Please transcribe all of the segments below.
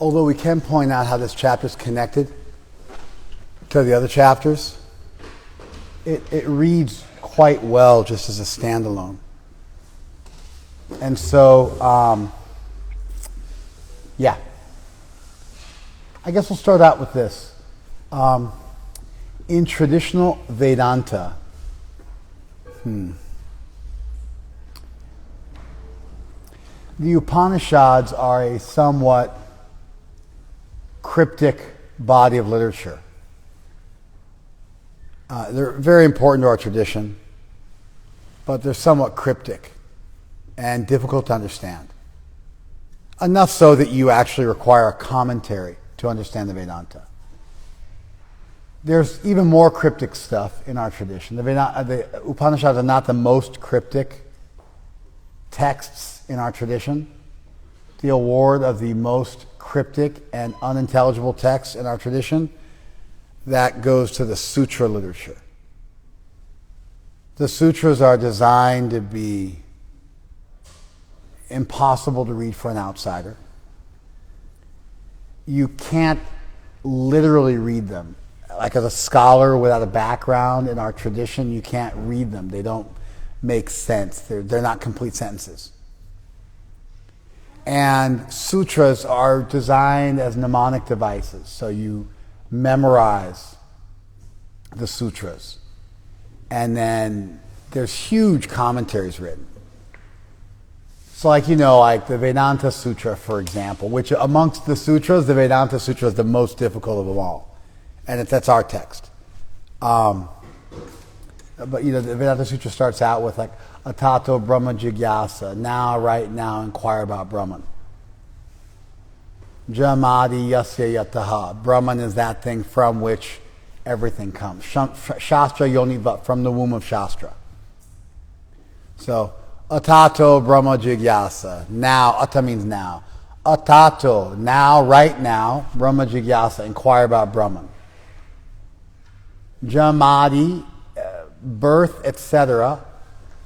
although we can point out how this chapter is connected to the other chapters, it reads quite well just as a standalone. And so, I guess we'll start out with this. In traditional Vedanta, the Upanishads are a somewhat cryptic body of literature. They're very important to our tradition, but they're somewhat cryptic and difficult to understand. Enough so that you actually require a commentary to understand the Vedanta. There's even more cryptic stuff in our tradition. The Upanishads are not the most cryptic texts in our tradition. The award of the most cryptic and unintelligible text in our tradition, that goes to the sutra literature. The sutras are designed to be impossible to read for an outsider. You can't literally read them. Like as a scholar without a background in our tradition, you can't read them. They don't make sense. They're not complete sentences. And sutras are designed as mnemonic devices. So you memorize the sutras. And then there's huge commentaries written. So like the Vedanta Sutra, for example, which amongst the sutras, the Vedanta Sutra is the most difficult of them all. And that's our text. But the Vedanta Sutra starts out with like, Atato Brahma Jigyasa, right now, inquire about Brahman. Jamadi Yasya Yataha, Brahman is that thing from which everything comes. Shastra Yonivat, from the womb of Shastra. So, Atato Brahma Jigyasa, now, Ata means now. Atato, now, right now, Brahma Jigyasa, inquire about Brahman. Jamadi, birth, etc.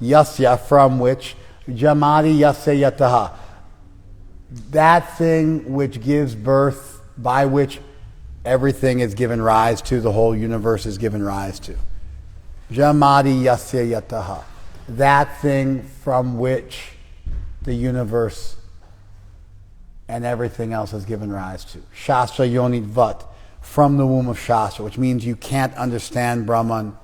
Yasya, from which. Jamadi Yasya Yataha, that thing which gives birth, by which everything is given rise to, the whole universe is given rise to. Jamadi Yasya Yataha, that thing from which the universe and everything else is given rise to. Shastra Yonit Vat, from the womb of Shastra, which means you can't understand Brahman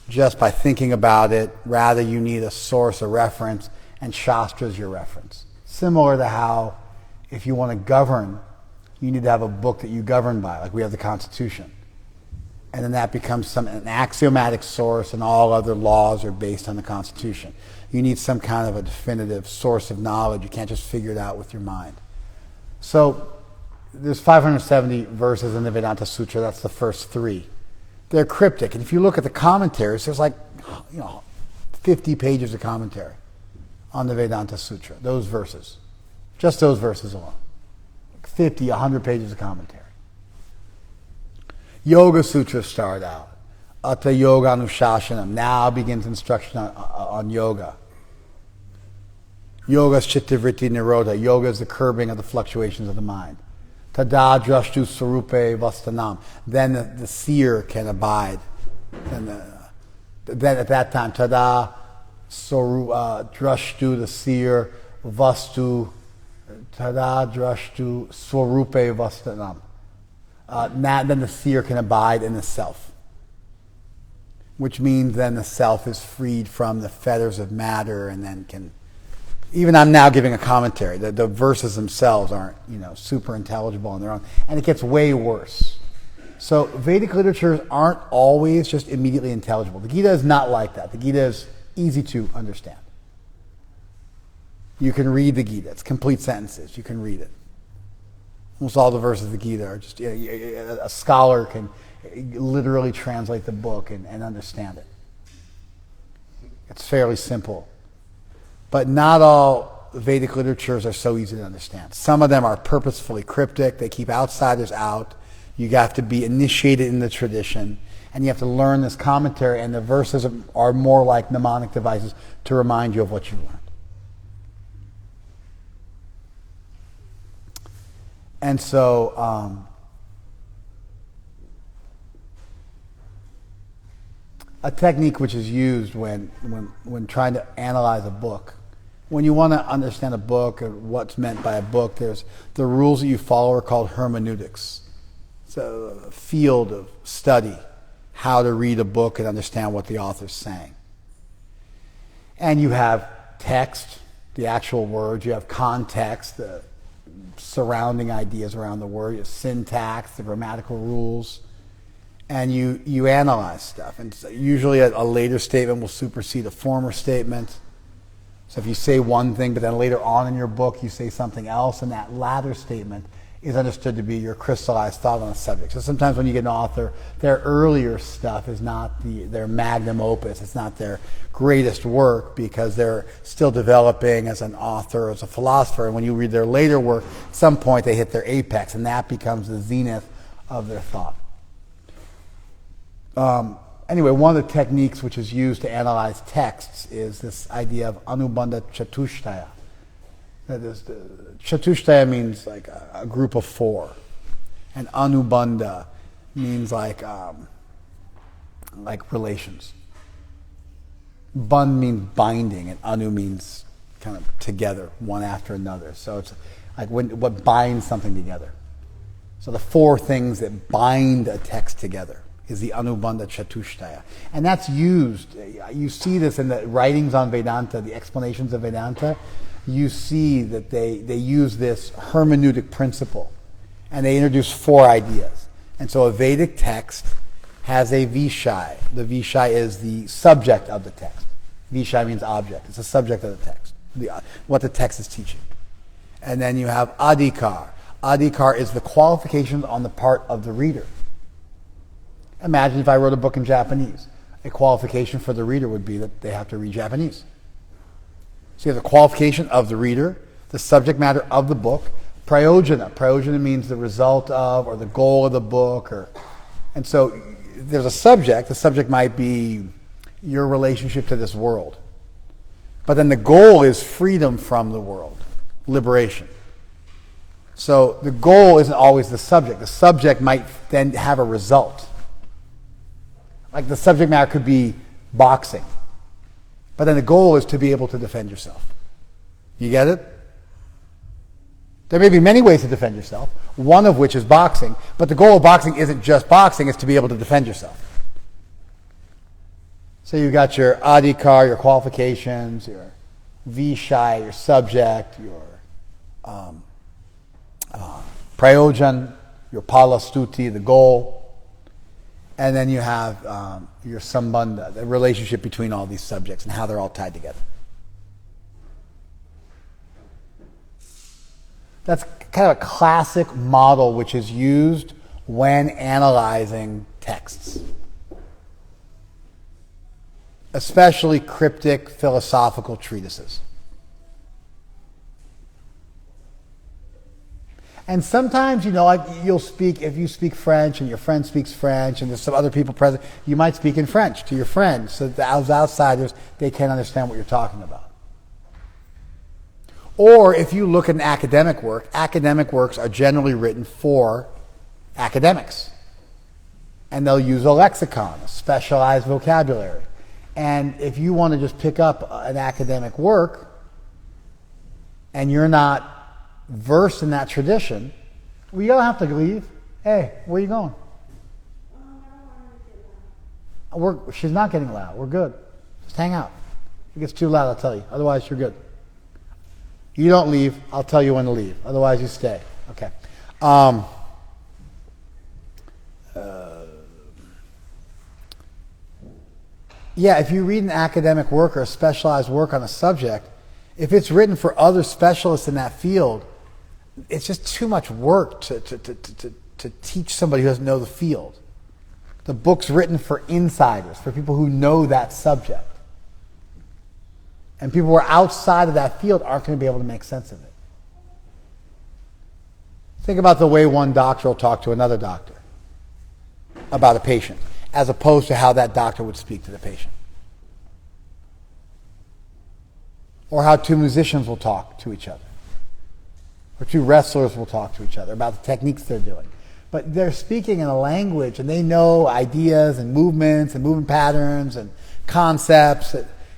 just by thinking about it. Rather, you need a source, a reference, and Shastra is your reference. Similar to how, if you want to govern, you need to have a book that you govern by, like we have the Constitution. And then that becomes an axiomatic source, and all other laws are based on the Constitution. You need some kind of a definitive source of knowledge. You can't just figure it out with your mind. So, there's 570 verses in the Vedanta Sutra. That's the first 3. They're cryptic. And if you look at the commentaries, there's 50 pages of commentary on the Vedanta Sutra. Those verses. Just those verses alone. 50, 100 pages of commentary. Yoga Sutras start out. Atta Yoga Anushashanam. Now begins instruction on yoga. Yoga is Chitta Vritti Nirodha. Yoga is the curbing of the fluctuations of the mind. Tada drashtu sarupe vastanam. Then the seer can abide. Then at that time, tada drashtu, the seer, vastu, tada drashtu swarupe vastanam. Then the seer can abide in the self. Which means then the self is freed from the fetters of matter, and then can... Even I'm now giving a commentary. The verses themselves aren't, super intelligible on their own. And it gets way worse. So Vedic literatures aren't always just immediately intelligible. The Gita is not like that. The Gita is easy to understand. You can read the Gita. It's complete sentences. You can read it. Almost all the verses of the Gita are just... a scholar can literally translate the book and understand it. It's fairly simple. But not all Vedic literatures are so easy to understand. Some of them are purposefully cryptic. They keep outsiders out. You have to be initiated in the tradition. And you have to learn this commentary. And the verses are more like mnemonic devices to remind you of what you learned. And so a technique which is used when trying to analyze a book, when you want to understand a book or what's meant by a book, there's the rules that you follow are called hermeneutics. It's a field of study, how to read a book and understand what the author's saying. And you have text, the actual words, you have context, the surrounding ideas around the word, you have syntax, the grammatical rules, and you analyze stuff. And so usually a later statement will supersede a former statement. So if you say one thing, but then later on in your book you say something else, and that latter statement is understood to be your crystallized thought on a subject. So sometimes when you get an author, their earlier stuff is not their magnum opus. It's not their greatest work because they're still developing as an author, as a philosopher. And when you read their later work, at some point they hit their apex, and that becomes the zenith of their thought. Anyway, one of the techniques which is used to analyze texts is this idea of anubandha chatushtaya. That is, chatushtaya means like a group of four, and anubandha means like relations. Bandh means binding, and anu means kind of together, one after another. So it's like what binds something together. So the four things that bind a text together is the anubandha chatushtaya. And that's used, you see this in the writings on Vedanta, the explanations of Vedanta. You see that they use this hermeneutic principle, and they introduce four ideas. And so a Vedic text has a Vishai. The Vishai is the subject of the text. Vishai means object. It's the subject of the text, what the text is teaching. And then you have Adhikar. Adhikar is the qualifications on the part of the reader. Imagine if I wrote a book in Japanese. A qualification for the reader would be that they have to read Japanese. So you have the qualification of the reader, the subject matter of the book, prayojana. Prayojana means the result of or the goal of the book. And so there's a subject. The subject might be your relationship to this world. But then the goal is freedom from the world, liberation. So the goal isn't always the subject. The subject might then have a result. Like the subject matter could be boxing. But then the goal is to be able to defend yourself. You get it? There may be many ways to defend yourself, one of which is boxing, but the goal of boxing isn't just boxing, it's to be able to defend yourself. So you've got your adhikar, your qualifications, your vishai, your subject, your prayojan, your palastuti, the goal. And then you have your sambandha, the relationship between all these subjects and how they're all tied together. That's kind of a classic model which is used when analyzing texts, especially cryptic philosophical treatises. And sometimes, like you'll speak, if you speak French and your friend speaks French and there's some other people present, you might speak in French to your friends so that as outsiders, they can't understand what you're talking about. Or if you look at an academic works are generally written for academics. And they'll use a lexicon, a specialized vocabulary. And if you want to just pick up an academic work and you're not versed in that tradition, you don't have to leave. Hey, where are you going? She's not getting loud. We're good. Just hang out. If it gets too loud, I'll tell you. Otherwise, you're good. You don't leave. I'll tell you when to leave. Otherwise, you stay. Okay. If you read an academic work or a specialized work on a subject, if it's written for other specialists in that field, it's just too much work to teach somebody who doesn't know the field. The book's written for insiders, for people who know that subject. And people who are outside of that field aren't going to be able to make sense of it. Think about the way one doctor will talk to another doctor about a patient, as opposed to how that doctor would speak to the patient. Or how two musicians will talk to each other. or two wrestlers will talk to each other about the techniques they're doing. But they're speaking in a language, and they know ideas and movements and movement patterns and concepts,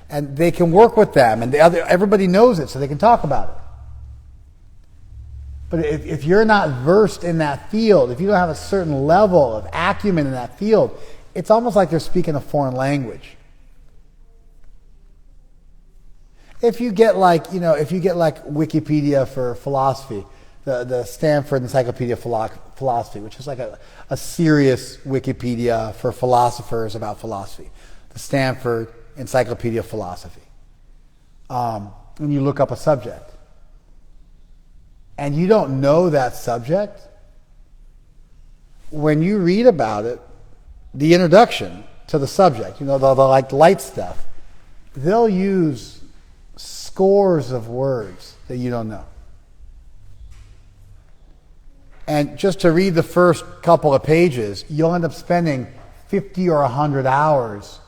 and they can work with them, and everybody knows it, so they can talk about it. But if you're not versed in that field, if you don't have a certain level of acumen in that field, it's almost like they're speaking a foreign language. If you get like Wikipedia for philosophy, the Stanford Encyclopedia of Philosophy, which is like a serious Wikipedia for philosophers about philosophy, the Stanford Encyclopedia of Philosophy, and you look up a subject, and you don't know that subject, when you read about it, the introduction to the subject, the like light stuff, they'll use scores of words that you don't know. And just to read the first couple of pages, you'll end up spending 50 or 100 hours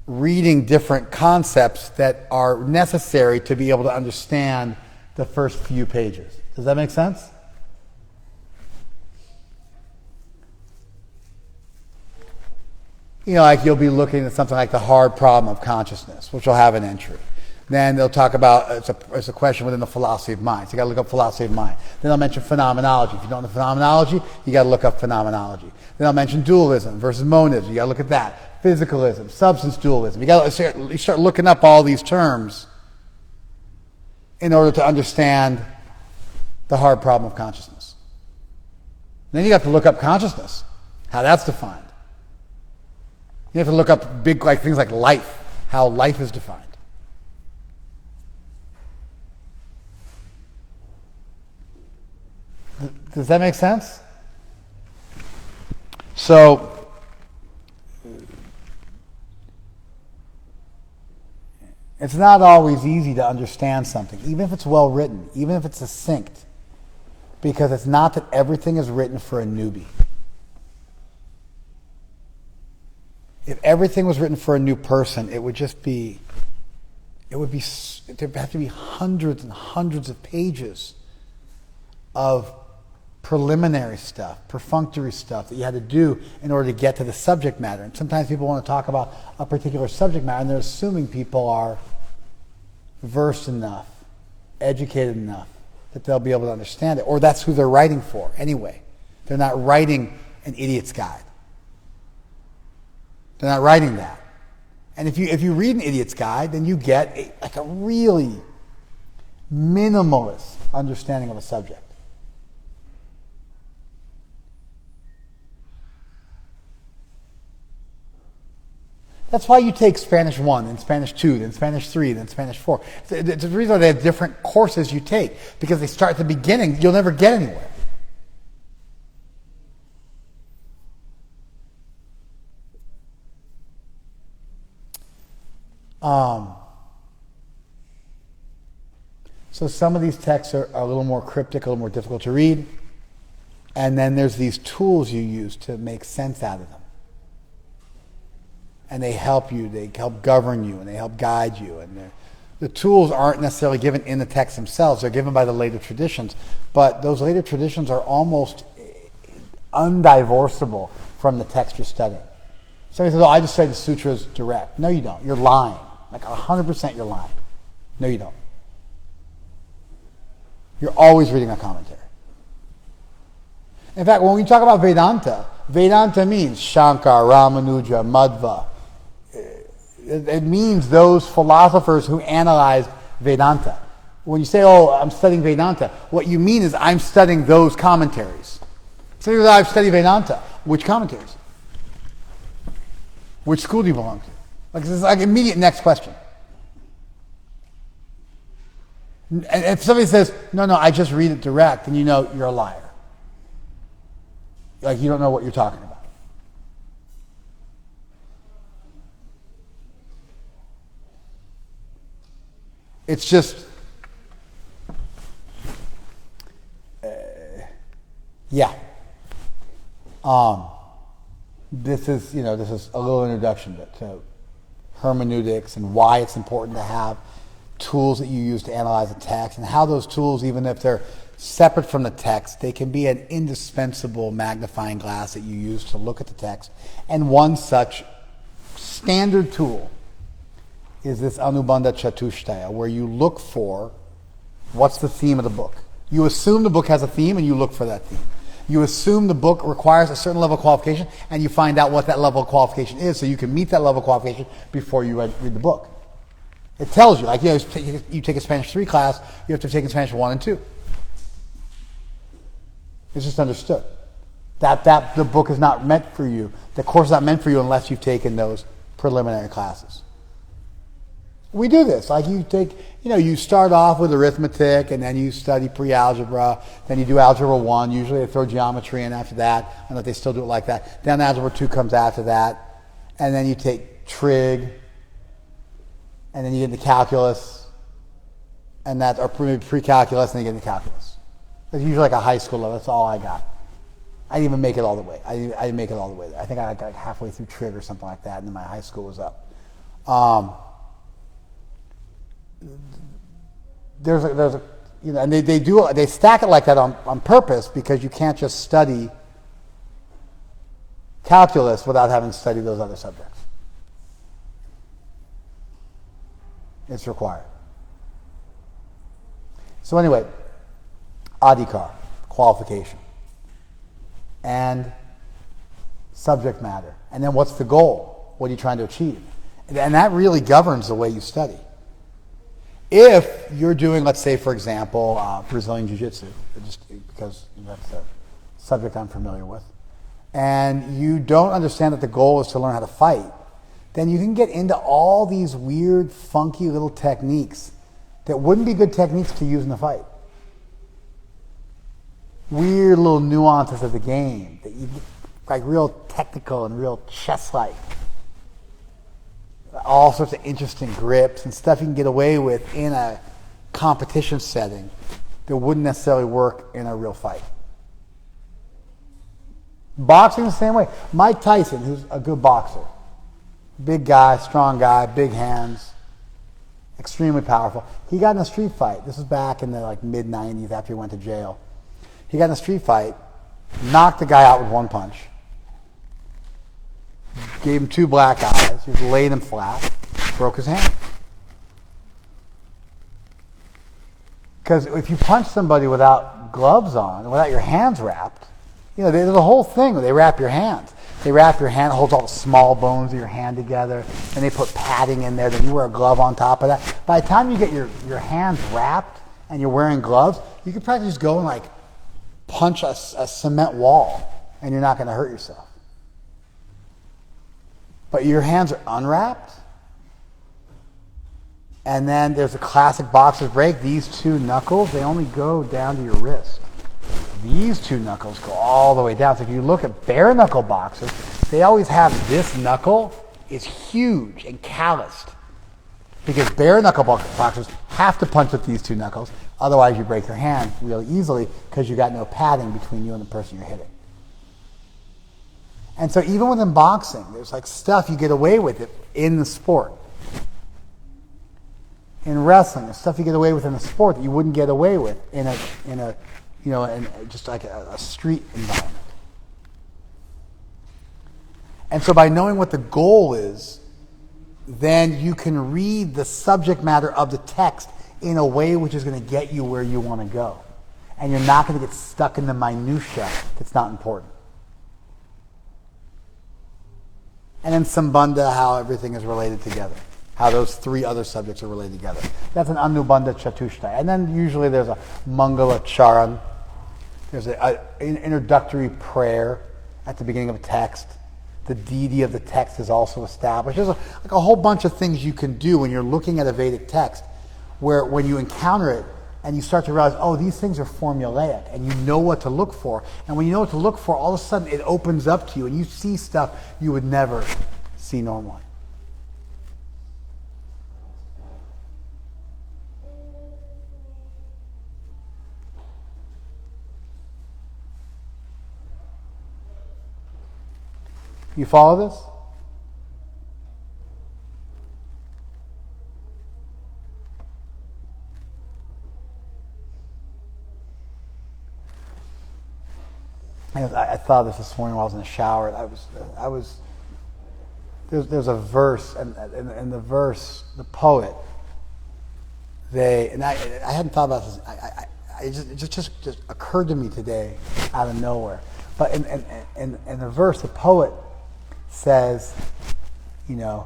reading different concepts that are necessary to be able to understand the first few pages. Does that make sense? Like you'll be looking at something like the hard problem of consciousness, which will have an entry. Then they'll talk about, it's a question within the philosophy of mind. So you got to look up philosophy of mind. Then they'll mention phenomenology. If you don't know phenomenology, you got to look up phenomenology. Then they'll mention dualism versus monism. You got to look at that. Physicalism, substance dualism. You start looking up all these terms in order to understand the hard problem of consciousness. Then you have to look up consciousness, how that's defined. You have to look up big things like life, how life is defined. Does that make sense? So, it's not always easy to understand something, even if it's well written, even if it's succinct, because it's not that everything is written for a newbie. If everything was written for a new person, there'd have to be hundreds and hundreds of pages of preliminary stuff, perfunctory stuff that you had to do in order to get to the subject matter. And sometimes people want to talk about a particular subject matter, and they're assuming people are versed enough, educated enough, that they'll be able to understand it. Or that's who they're writing for anyway. They're not writing an idiot's guide. They're not writing that. And if you read an idiot's guide, then you get a really minimalist understanding of a subject. That's why you take Spanish 1, then Spanish 2, then Spanish 3, then Spanish 4. It's the reason why they have different courses you take, because they start at the beginning. You'll never get anywhere. So some of these texts are a little more cryptic, a little more difficult to read. And then there's these tools you use to make sense out of them. And they help you, they help govern you, and they help guide you. And the tools aren't necessarily given in the texts themselves. They're given by the later traditions. But those later traditions are almost undivorceable from the text you're studying. Somebody says, I just study the sutras direct. No, you don't. You're lying. Like 100% you're lying. No, you don't. You're always reading a commentary. In fact, when we talk about Vedanta, Vedanta means Shankar, Ramanuja, Madhva. It means those philosophers who analyzed Vedanta. When you say, I'm studying Vedanta, what you mean is I'm studying those commentaries. So I've studied Vedanta. Which commentaries? Which school do you belong to? This is like immediate next question. And if somebody says, no, I just read it direct, then you know you're a liar. Like you don't know what you're talking about. It's just, This is a little introduction to hermeneutics and why it's important to have tools that you use to analyze the text, and how those tools, even if they're separate from the text, they can be an indispensable magnifying glass that you use to look at the text. And one such standard tool is this Anubandha Chatushtaya, where you look for what's the theme of the book. You assume the book has a theme and you look for that theme. You assume the book requires a certain level of qualification and you find out what that level of qualification is so you can meet that level of qualification before you read the book. It tells you, like, you take a Spanish 3 class, you have to take a Spanish 1 and 2. It's just understood. That the book is not meant for you. The course is not meant for you unless you've taken those preliminary classes. We do this. Like you start off with arithmetic and then you study pre-algebra. Then you do algebra 1. Usually they throw geometry in after that. I don't know if they still do it like that. Then algebra 2 comes after that. And then you take trig. And then you get into calculus. And that, or pre-calculus, and then you get into calculus. It's usually like a high school level. That's all I got. I didn't even make it all the way. I didn't make it all the way there. I think I got like halfway through trig or something like that, and then my high school was up. And they stack it like that on purpose because you can't just study calculus without having studied those other subjects. It's required. So anyway, adhikar, qualification, and subject matter. And then what's the goal? What are you trying to achieve? And that really governs the way you study. If you're doing, let's say, for example, Brazilian Jiu-Jitsu, just because that's a subject I'm familiar with, and you don't understand that the goal is to learn how to fight, then you can get into all these weird, funky little techniques that wouldn't be good techniques to use in the fight. Weird little nuances of the game that you get, like real technical and real chess-like. All sorts of interesting grips and stuff you can get away with in a competition setting that wouldn't necessarily work in a real fight. Boxing the same way. Mike Tyson, who's a good boxer, big guy, strong guy, big hands, extremely powerful. He got in a street fight. This was back in the mid-90s after he went to jail. He got in a street fight, knocked the guy out with one punch, gave him 2 black eyes, he laid him flat, broke his hand. Because if you punch somebody without gloves on, without your hands wrapped, there's a whole thing where they wrap your hands. They wrap your hand, holds all the small bones of your hand together, and they put padding in there, then you wear a glove on top of that. By the time you get your hands wrapped and you're wearing gloves, you could practically just go and punch a cement wall, and you're not going to hurt yourself. But your hands are unwrapped, and then there's a classic boxer's break. These 2 knuckles, they only go down to your wrist. These 2 knuckles go all the way down. So if you look at bare knuckle boxers, they always have this knuckle is huge and calloused. Because bare knuckle boxers have to punch with these 2 knuckles, otherwise you break your hand really easily because you got no padding between you and the person you're hitting. And so even within boxing, there's stuff you get away with it in the sport. In wrestling, there's stuff you get away with in the sport that you wouldn't get away with in just like a street environment. And so by knowing what the goal is, then you can read the subject matter of the text in a way which is going to get you where you want to go. And you're not going to get stuck in the minutia that's not important. And then Sambandha, how everything is related together. How those 3 other subjects are related together. That's an Anubandha Chatushtaya. And then usually there's a Mangala Charan. There's an introductory prayer at the beginning of a text. The deity of the text is also established. There's a whole bunch of things you can do when you're looking at a Vedic text where when you encounter it and you start to realize, these things are formulaic and you know what to look for. And when you know what to look for, all of a sudden it opens up to you and you see stuff you would never see normally. You follow this? And I thought this morning while I was in the shower. There's a verse, and the verse, the poet, I hadn't thought about this. It just occurred to me today out of nowhere. But in the verse, the poet says, this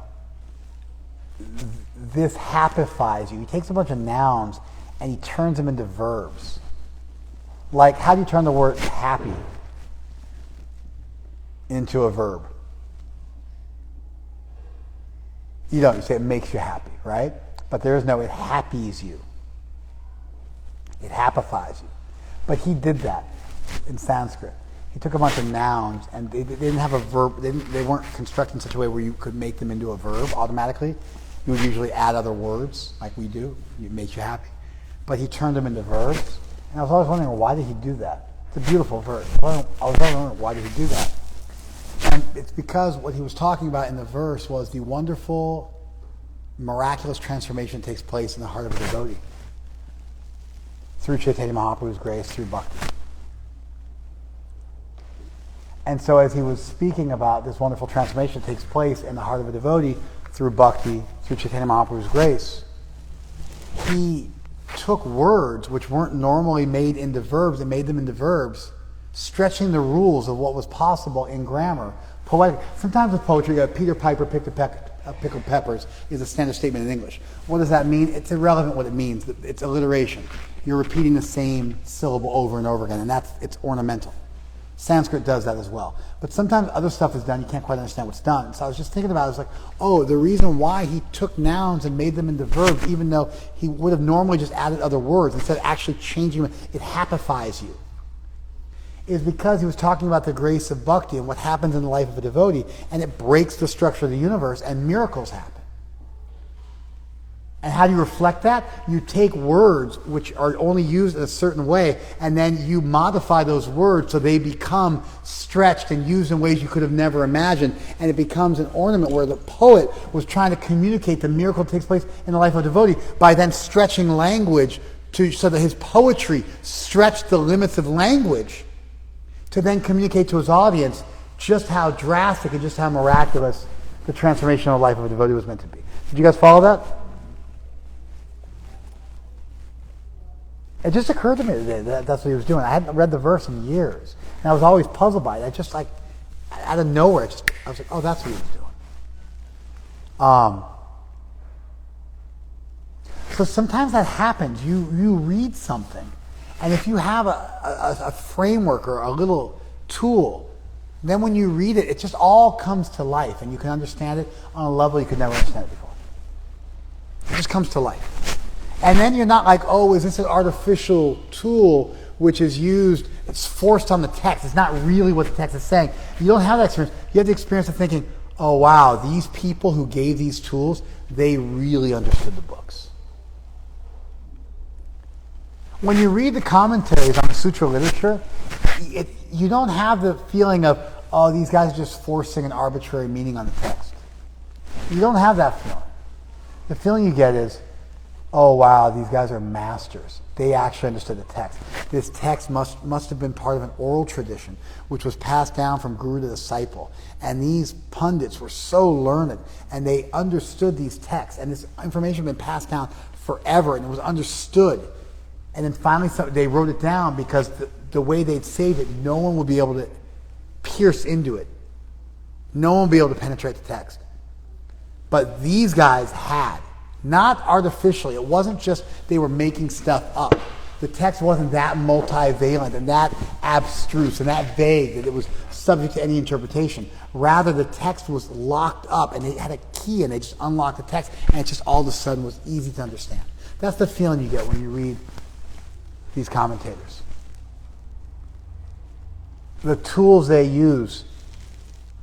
happifies you. He takes a bunch of nouns and he turns them into verbs. Like, how do you turn the word happy into a verb? You don't. You say it makes you happy, right? But there is no it happies you. It happifies you. But he did that in Sanskrit. He took a bunch of nouns and they didn't have a verb. They weren't constructed in such a way where you could make them into a verb automatically. You would usually add other words like we do. It makes you happy. But he turned them into verbs. And I was always wondering, why did he do that? It's a beautiful verse. I was always wondering, why did he do that? And it's because what he was talking about in the verse was the wonderful, miraculous transformation that takes place in the heart of a devotee through Chaitanya Mahaprabhu's grace, through bhakti. And so as he was speaking about this wonderful transformation that takes place in the heart of a devotee through bhakti, through Chaitanya Mahaprabhu's grace, he took words which weren't normally made into verbs and made them into verbs, stretching the rules of what was possible in grammar. Poetic. Sometimes with poetry, Peter Piper picked pickled peppers is a standard statement in English. What does that mean? It's irrelevant what it means. It's alliteration. You're repeating the same syllable over and over again, and it's ornamental. Sanskrit does that as well. But sometimes other stuff is done, you can't quite understand what's done. So I was just thinking about it, I was like, oh, the reason why he took nouns and made them into verbs, even though he would have normally just added other words, instead of actually changing them, it happifies you, is because he was talking about the grace of bhakti and what happens in the life of a devotee, and it breaks the structure of the universe, and miracles happen. And how do you reflect that? You take words which are only used in a certain way, and then you modify those words so they become stretched and used in ways you could have never imagined, and it becomes an ornament where the poet was trying to communicate the miracle that takes place in the life of a devotee by then stretching language so that his poetry stretched the limits of language to then communicate to his audience just how drastic and just how miraculous the transformation of the life of a devotee was meant to be. Did you guys follow that? It just occurred to me today that that's what he was doing. I hadn't read the verse in years. And I was always puzzled by it. I just out of nowhere, I was like, oh, that's what he was doing. So sometimes that happens. You read something, and if you have a framework or a little tool, then when you read it, it just all comes to life, and you can understand it on a level you could never understand it before. It just comes to life. And then you're not like, oh, is this an artificial tool which is used, it's forced on the text. It's not really what the text is saying. You don't have that experience. You have the experience of thinking, oh, wow, these people who gave these tools, they really understood the books. When you read the commentaries on the sutra literature, you don't have the feeling of, oh, these guys are just forcing an arbitrary meaning on the text. You don't have that feeling. The feeling you get is, oh wow, these guys are masters. They actually understood the text. This text must have been part of an oral tradition, which was passed down from guru to disciple. And these pundits were so learned, and they understood these texts. And this information had been passed down forever, and it was understood. And then finally they wrote it down because the way they'd saved it, no one would be able to pierce into it. No one would be able to penetrate the text. But these guys had. Not artificially. It wasn't just they were making stuff up. The text wasn't that multivalent and that abstruse and that vague that it was subject to any interpretation. Rather, the text was locked up and they had a key and they just unlocked the text and it just all of a sudden was easy to understand. That's the feeling you get when you read these commentators. The tools they use,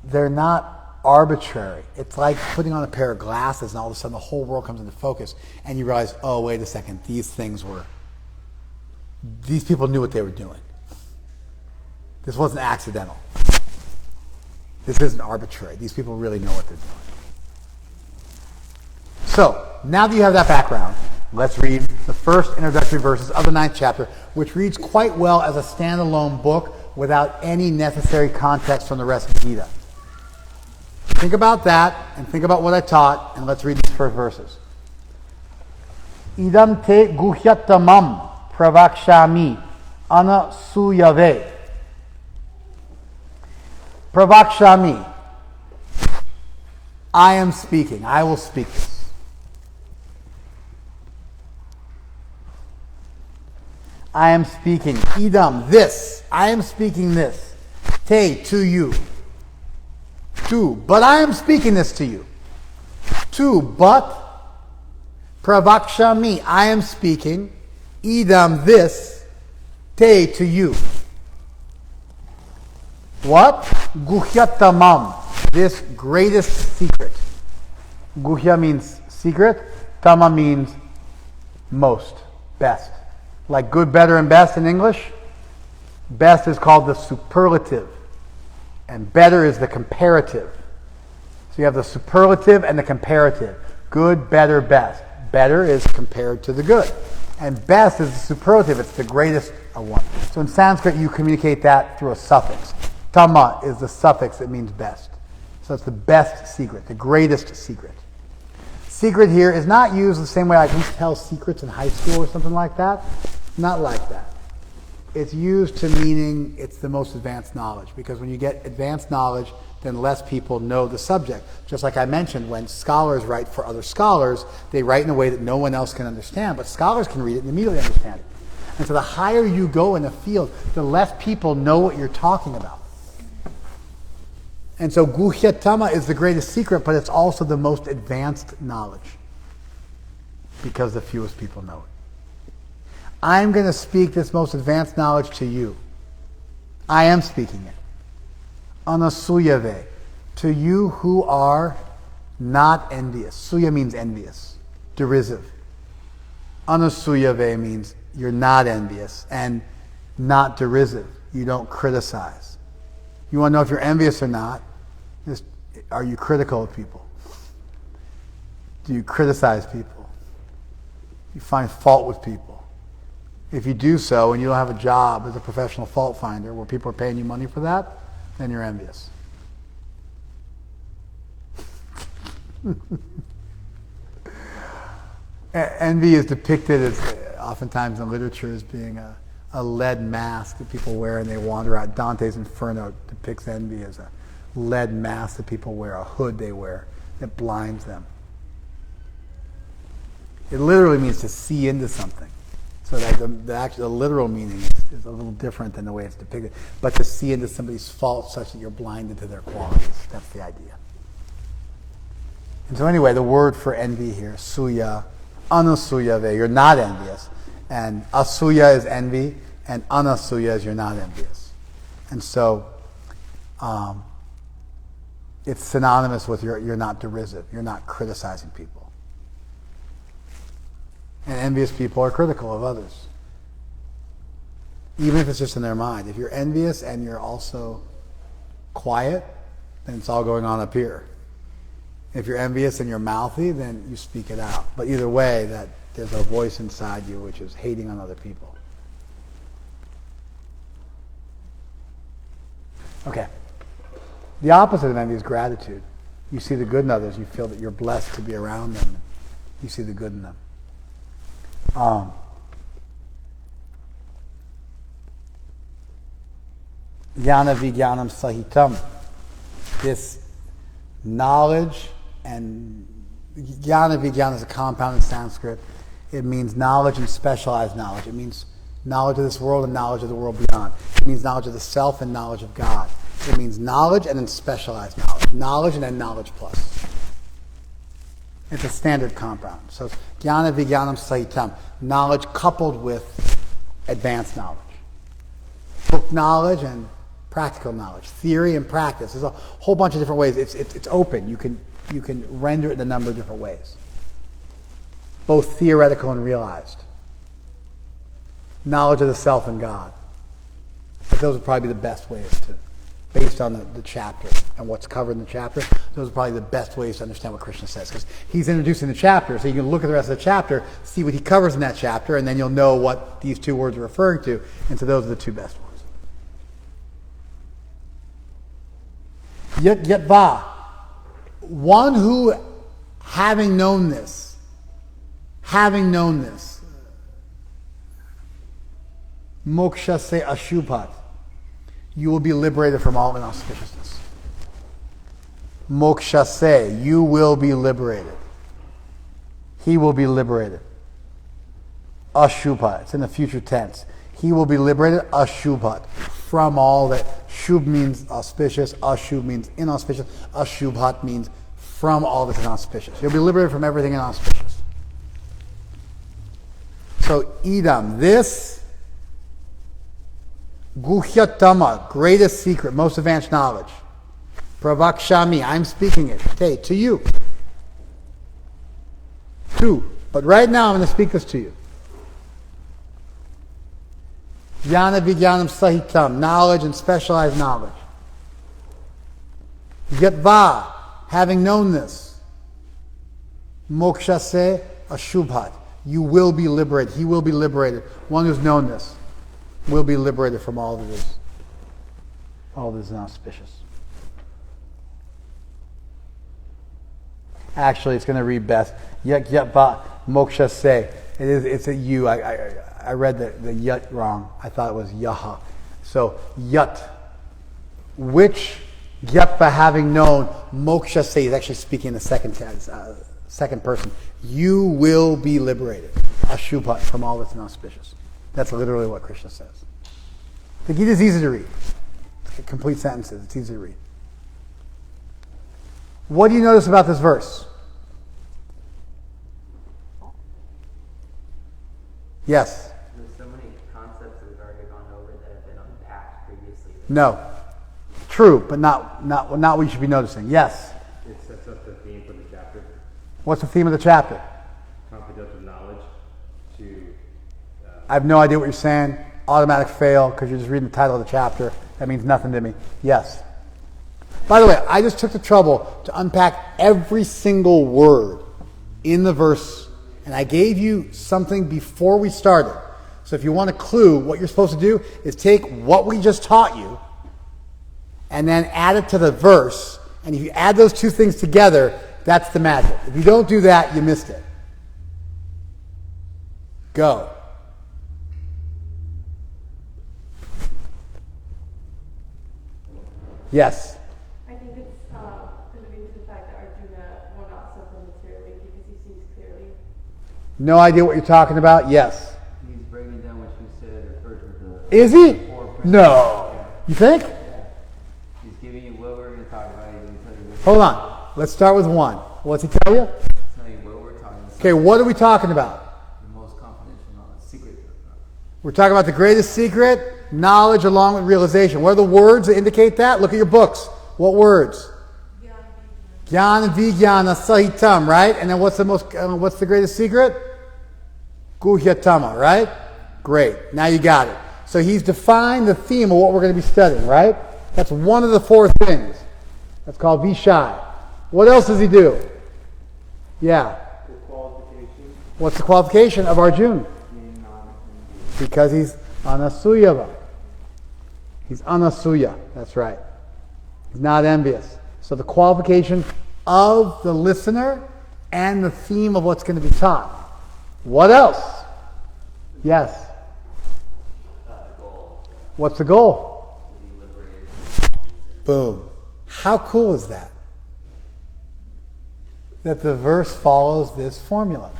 they're not arbitrary. It's like putting on a pair of glasses and all of a sudden the whole world comes into focus and you realize, oh, wait a second, these people knew what they were doing. This wasn't accidental. This isn't arbitrary. These people really know what they're doing. So, now that you have that background, let's read the first introductory verses of the 9th chapter, which reads quite well as a standalone book without any necessary context from the rest of Gita. Think about that, and think about what I taught, and let's read these first verses. Idam te guhyatamam pravakshami anasuyave. Pravakshami. I am speaking. I will speak this. I am speaking. Idam, this. I am speaking this. Te, to you. To, but I am speaking this to you. To, but. Pravakshami, I am speaking. Idam, this. Te, to you. What? Guhyatamam, this greatest secret. Guhya means secret. Tama means most, best. Like good, better, and best in English. Best is called the superlative. And better is the comparative. So you have the superlative and the comparative. Good, better, best. Better is compared to the good. And best is the superlative. It's the greatest one. So in Sanskrit, you communicate that through a suffix. Tama is the suffix that means best. So it's the best secret, the greatest secret. Secret here is not used the same way like we tell secrets in high school or something like that. Not like that. It's used to meaning it's the most advanced knowledge. Because when you get advanced knowledge, then less people know the subject. Just like I mentioned, when scholars write for other scholars, they write in a way that no one else can understand. But scholars can read it and immediately understand it. And so the higher you go in the field, the less people know what you're talking about. And so Guhyatama is the greatest secret, but it's also the most advanced knowledge. Because the fewest people know it. I'm going to speak this most advanced knowledge to you. I am speaking it. Anasuyave, to you who are not envious. Suya means envious, derisive. Anasuyave means you're not envious and not derisive. You don't criticize. You want to know if you're envious or not? Just, are you critical of people? Do you criticize people? Do you find fault with people? If you do so and you don't have a job as a professional fault finder where people are paying you money for that, then you're envious. Envy is depicted as oftentimes in literature as being a lead mask that people wear and they wander out. Dante's Inferno depicts envy as a lead mask that people wear, a hood they wear that blinds them. It literally means to see into something. So that the literal meaning is a little different than the way it's depicted. But to see into somebody's faults such that you're blinded to their qualities. That's the idea. And so anyway, the word for envy here, suya, anasuyave, you're not envious. And asuya is envy, and anasuya is you're not envious. And so it's synonymous with you're not derisive. You're not criticizing people. And envious people are critical of others. Even if it's just in their mind. If you're envious and you're also quiet, then it's all going on up here. If you're envious and you're mouthy, then you speak it out. But either way, that there's a voice inside you which is hating on other people. Okay. The opposite of envy is gratitude. You see the good in others. You feel that you're blessed to be around them. You see the good in them. Jnana vijnanam sahitam. This knowledge, and jnana vijnana is a compound in Sanskrit. It means knowledge and specialized knowledge. It means knowledge of this world and knowledge of the world beyond. It means knowledge of the self and knowledge of God. It means knowledge and then specialized knowledge. Knowledge and then knowledge plus. It's a standard compound. So it's jnana vijnanam sahitam. Knowledge coupled with advanced knowledge. Book knowledge and practical knowledge. Theory and practice. There's a whole bunch of different ways. It's open. You can render it in a number of different ways. Both theoretical and realized. Knowledge of the self and God. But those would probably be the best ways to, based on the chapter and what's covered in the chapter, those are probably the best ways to understand what Krishna says. Because he's introducing the chapter, so you can look at the rest of the chapter, see what he covers in that chapter, and then you'll know what these two words are referring to. And so those are the two best ones. Yet va. One who, having known this, moksha se ashubhat, you will be liberated from all inauspiciousness. Moksha se, you will be liberated. He will be liberated. Ashubhat, it's in the future tense. He will be liberated, ashubhat, from all that. Shub means auspicious, ashub means inauspicious, ashubhat means from all that's inauspicious. You'll be liberated from everything inauspicious. So, idam, this, guhyatama, greatest secret, most advanced knowledge. Pravakshami, I'm speaking it. Hey, to you. But right now I'm going to speak this to you. Jnana vijnanam sahitam, knowledge and specialized knowledge. Yatva, having known this. Moksha se ashubhat, you will be liberated. He will be liberated. One who's known this will be liberated from all that is inauspicious. Actually, it's going to read best. Yatva moksha se. It's a you. I read the yat wrong. I thought it was yaha. So yat, which yatva having known, moksha se is actually speaking in the second person. You will be liberated, ashubhat, from all that's inauspicious. That's literally what Krishna says. The Gita is easy to read. Complete sentences. It's easy to read. What do you notice about this verse? Yes? There's so many concepts that we've already gone over that have been unpacked previously. No. True, but not what you should be noticing. Yes? It sets up the theme for the chapter. What's the theme of the chapter? Confidential knowledge to... I have no idea what you're saying. Automatic fail, because you're just reading the title of the chapter. That means nothing to me. Yes? By the way, I just took the trouble to unpack every single word in the verse, and I gave you something before we started. So if you want a clue, what you're supposed to do is take what we just taught you and then add it to the verse, and if you add those two things together, that's the magic. If you don't do that, you missed it. Go. Yes? I think it's alluding to the fact that Arjuna will not suffer materially because he sees clearly. No idea what you're talking about? Yes. He's breaking down what you said refers to the... Is he? four principles. No. You think? Yeah. He's giving you what we're going to talk about. He's going to tell you what Hold on. Let's start with one. What's he tell you? tell you what we're talking about. Okay, what are we talking about? The most confidential knowledge, secret. We're talking about the greatest secret, knowledge along with realization. What are the words that indicate that? Look at your books. What words? Jnana vijnana sahitam, right? And then what's the greatest secret? Guhyatama, right? Great. Now you got it. So he's defined the theme of what we're going to be studying, right? That's one of the four things. That's called Vishai. What else does he do? Yeah. The qualification. What's the qualification of Arjuna? Because he's anasuyava. He's anasuya. That's right. He's not envious. So the qualification of the listener and the theme of what's going to be taught. What else? Yes. Goal. What's the goal? To be liberated. Boom. How cool is that? That the verse follows this formula.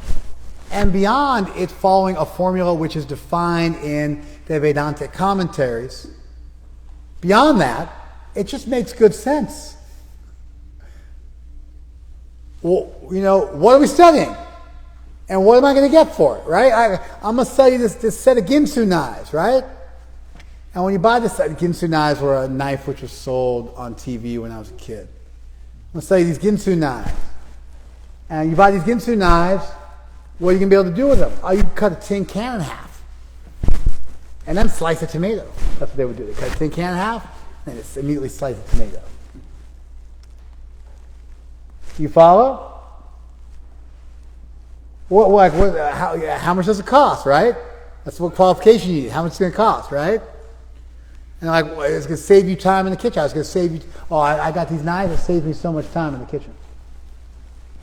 And beyond it following a formula which is defined in the Vedantic commentaries, beyond that, it just makes good sense. Well, what are we studying? And what am I going to get for it, right? I'm going to study this set of Ginsu knives, right? And when you buy this set, Ginsu knives were a knife which was sold on TV when I was a kid. I'm going to study these Ginsu knives. And you buy these Ginsu knives, what are you going to be able to do with them? Oh, you can cut a tin can in half. And then slice a tomato. That's what they would do. They cut a tin can in half, and just immediately slice a tomato. You follow? How much does it cost, right? That's what qualification you need. How much it's going to cost, right? And like, well, it's going to save you time in the kitchen. It's going to save you. Oh, I got these knives. It saves me so much time in the kitchen.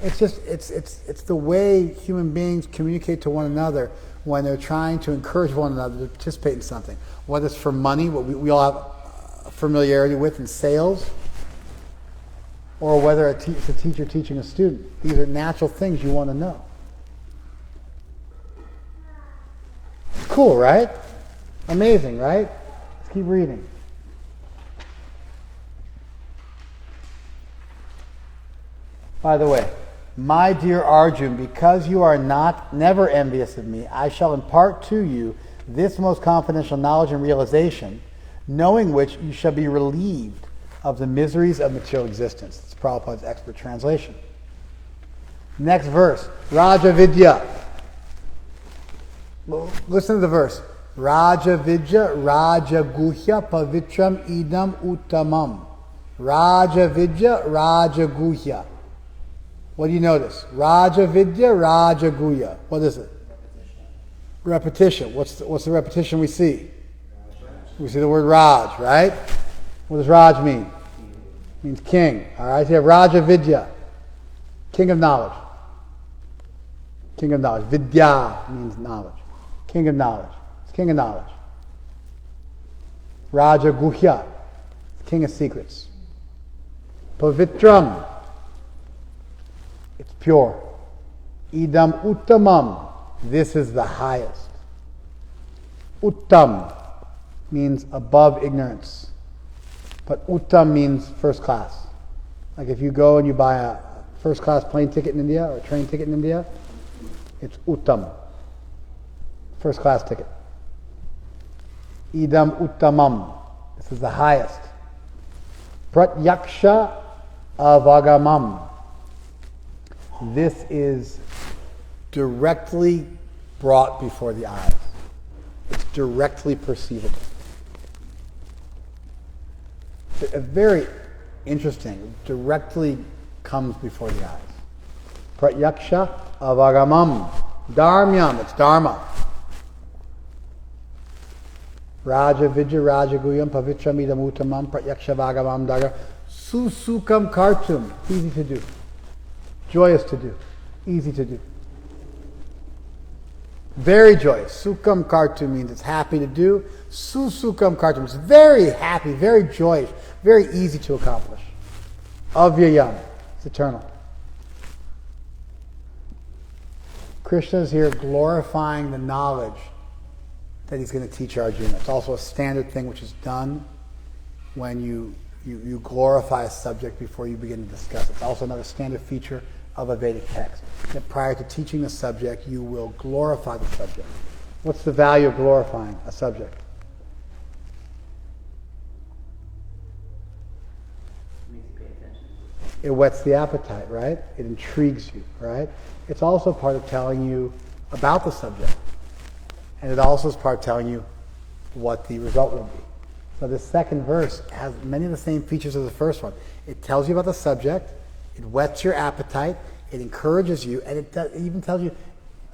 It's just it's the way human beings communicate to one another when they're trying to encourage one another to participate in something. Whether it's for money, what we all have familiarity with in sales, or whether it's a teacher teaching a student. These are natural things you want to know. Cool, right? Amazing, right? Let's keep reading. By the way, my dear Arjun, because you are never envious of me, I shall impart to you this most confidential knowledge and realization, knowing which you shall be relieved of the miseries of material existence. It's Prabhupada's expert translation. Next verse, Raja Vidya. Listen to the verse. Raja Vidya, Raja Guhya, Pavitram Idam Uttamam. Raja Vidya, Raja Guhya. What do you notice? Raja Vidya, Raja Guhya. What is it? Repetition. What's the repetition we see? We see the word Raj, right? What does Raj mean? It means king. All right, so you have Raja Vidya, king of knowledge. King of knowledge. Vidya means knowledge. King of knowledge. It's king of knowledge. Raja Guhya, king of secrets. Pavitram, it's pure. Idam Uttamam, this is the highest. Uttam means above ignorance. But Uttam means first class. Like if you go and you buy a first class plane ticket in India or a train ticket in India, it's Uttam. First class ticket. Idam Uttamam, this is the highest. Pratyaksha avagamam, this is directly brought before the eyes. It's directly perceivable. It's very interesting. Directly comes before the eyes. Pratyaksha avagamam. Dharmyam, it's dharma. Raja Vidya Raja Guyam Pavitram Idam Uttamam Pratyaksha Avagamam Daga Susukam Kartum. Easy to do. Joyous to do. Easy to do. Very joyous. Sukam Kartum means it's happy to do. Susukam Kartum is very happy, very joyous, very easy to accomplish. Avyayam, it's eternal. Krishna is here glorifying the knowledge that he's going to teach Arjuna. It's also a standard thing which is done when you glorify a subject before you begin to discuss it. It's also another standard feature of a Vedic text, that prior to teaching the subject, you will glorify the subject. What's the value of glorifying a subject? Makes you pay attention. It whets the appetite, right? It intrigues you, right? It's also part of telling you about the subject. And it also is part of telling you what the result will be. So the second verse has many of the same features as the first one. It tells you about the subject, it whets your appetite, it encourages you, and it even tells you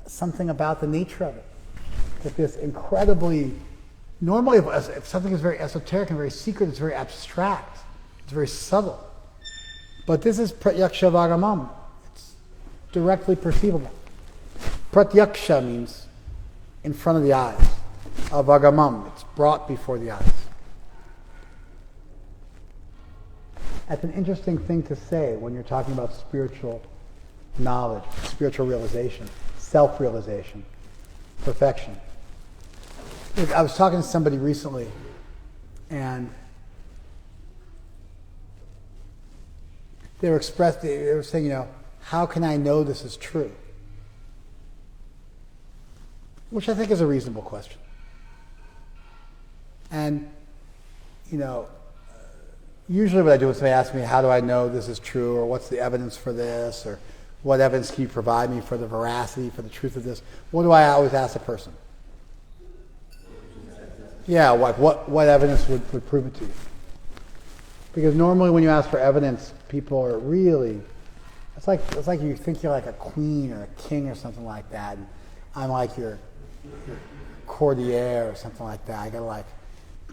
something about the nature of it. That this incredibly, normally if something is very esoteric and very secret, it's very abstract, it's very subtle. But this is pratyaksha vagamam. It's directly perceivable. Pratyaksha means in front of the eyes. Avagamam, it's brought before the eyes. That's an interesting thing to say when you're talking about spiritual knowledge, spiritual realization, self-realization, perfection. Look, I was talking to somebody recently, and they were saying, how can I know this is true? Which I think is a reasonable question. And, usually what I do is they ask me, how do I know this is true, or what's the evidence for this, or what evidence can you provide me for the veracity, for the truth of this? What do I always ask a person? Yeah, like what evidence would prove it to you? Because normally when you ask for evidence, people are really, it's like you think you're like a queen or a king or something like that, and I'm like your courtier or something like that. I gotta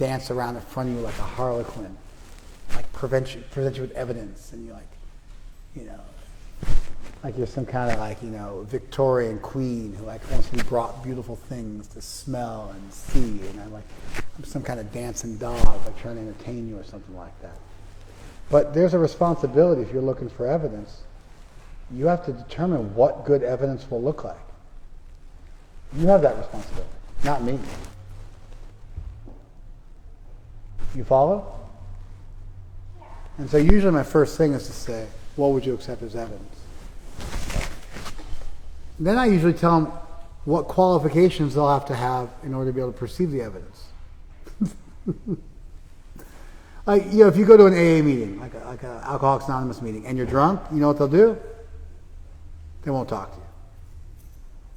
dance around in front of you like a harlequin, like present you with evidence, and you're like, you know, like you're some kind of like, you know, Victorian queen who like wants to be brought beautiful things to smell and see, and I'm some kind of dancing dog like trying to entertain you or something like that. But there's a responsibility if you're looking for evidence. You have to determine what good evidence will look like. You have that responsibility, not me. You follow? And so usually my first thing is to say, what would you accept as evidence? Then I usually tell them what qualifications they'll have to have in order to be able to perceive the evidence. Like, you know, if you go to an AA meeting, like an Alcoholics Anonymous meeting, and you're drunk, you know what they'll do? They won't talk to you.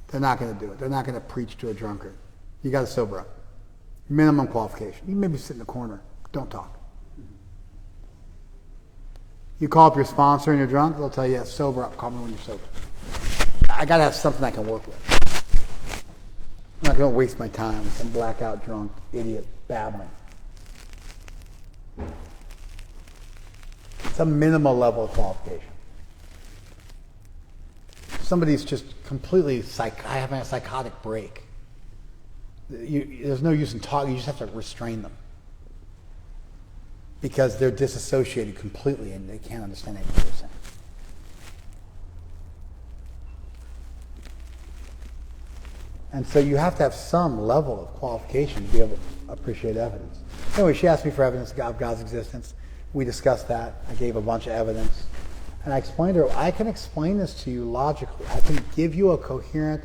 They're not going to do it. They're not going to preach to a drunkard. You got to sober up. Minimum qualification. You maybe sit in the corner. Don't talk. You call up your sponsor and you're drunk, they'll tell you, yeah, sober up. Call me when you're sober. I got to have something I can work with. I'm not going to waste my time with some blackout drunk idiot babbling. It's a minimal level of qualification. Somebody's just completely having a psychotic break. There's no use in talking. You just have to restrain them because they're disassociated completely and they can't understand anything they're saying. And so you have to have some level of qualification to be able to appreciate evidence. Anyway, she asked me for evidence of God's existence. We discussed that. I gave a bunch of evidence. And I explained to her, I can explain this to you logically. I can give you a coherent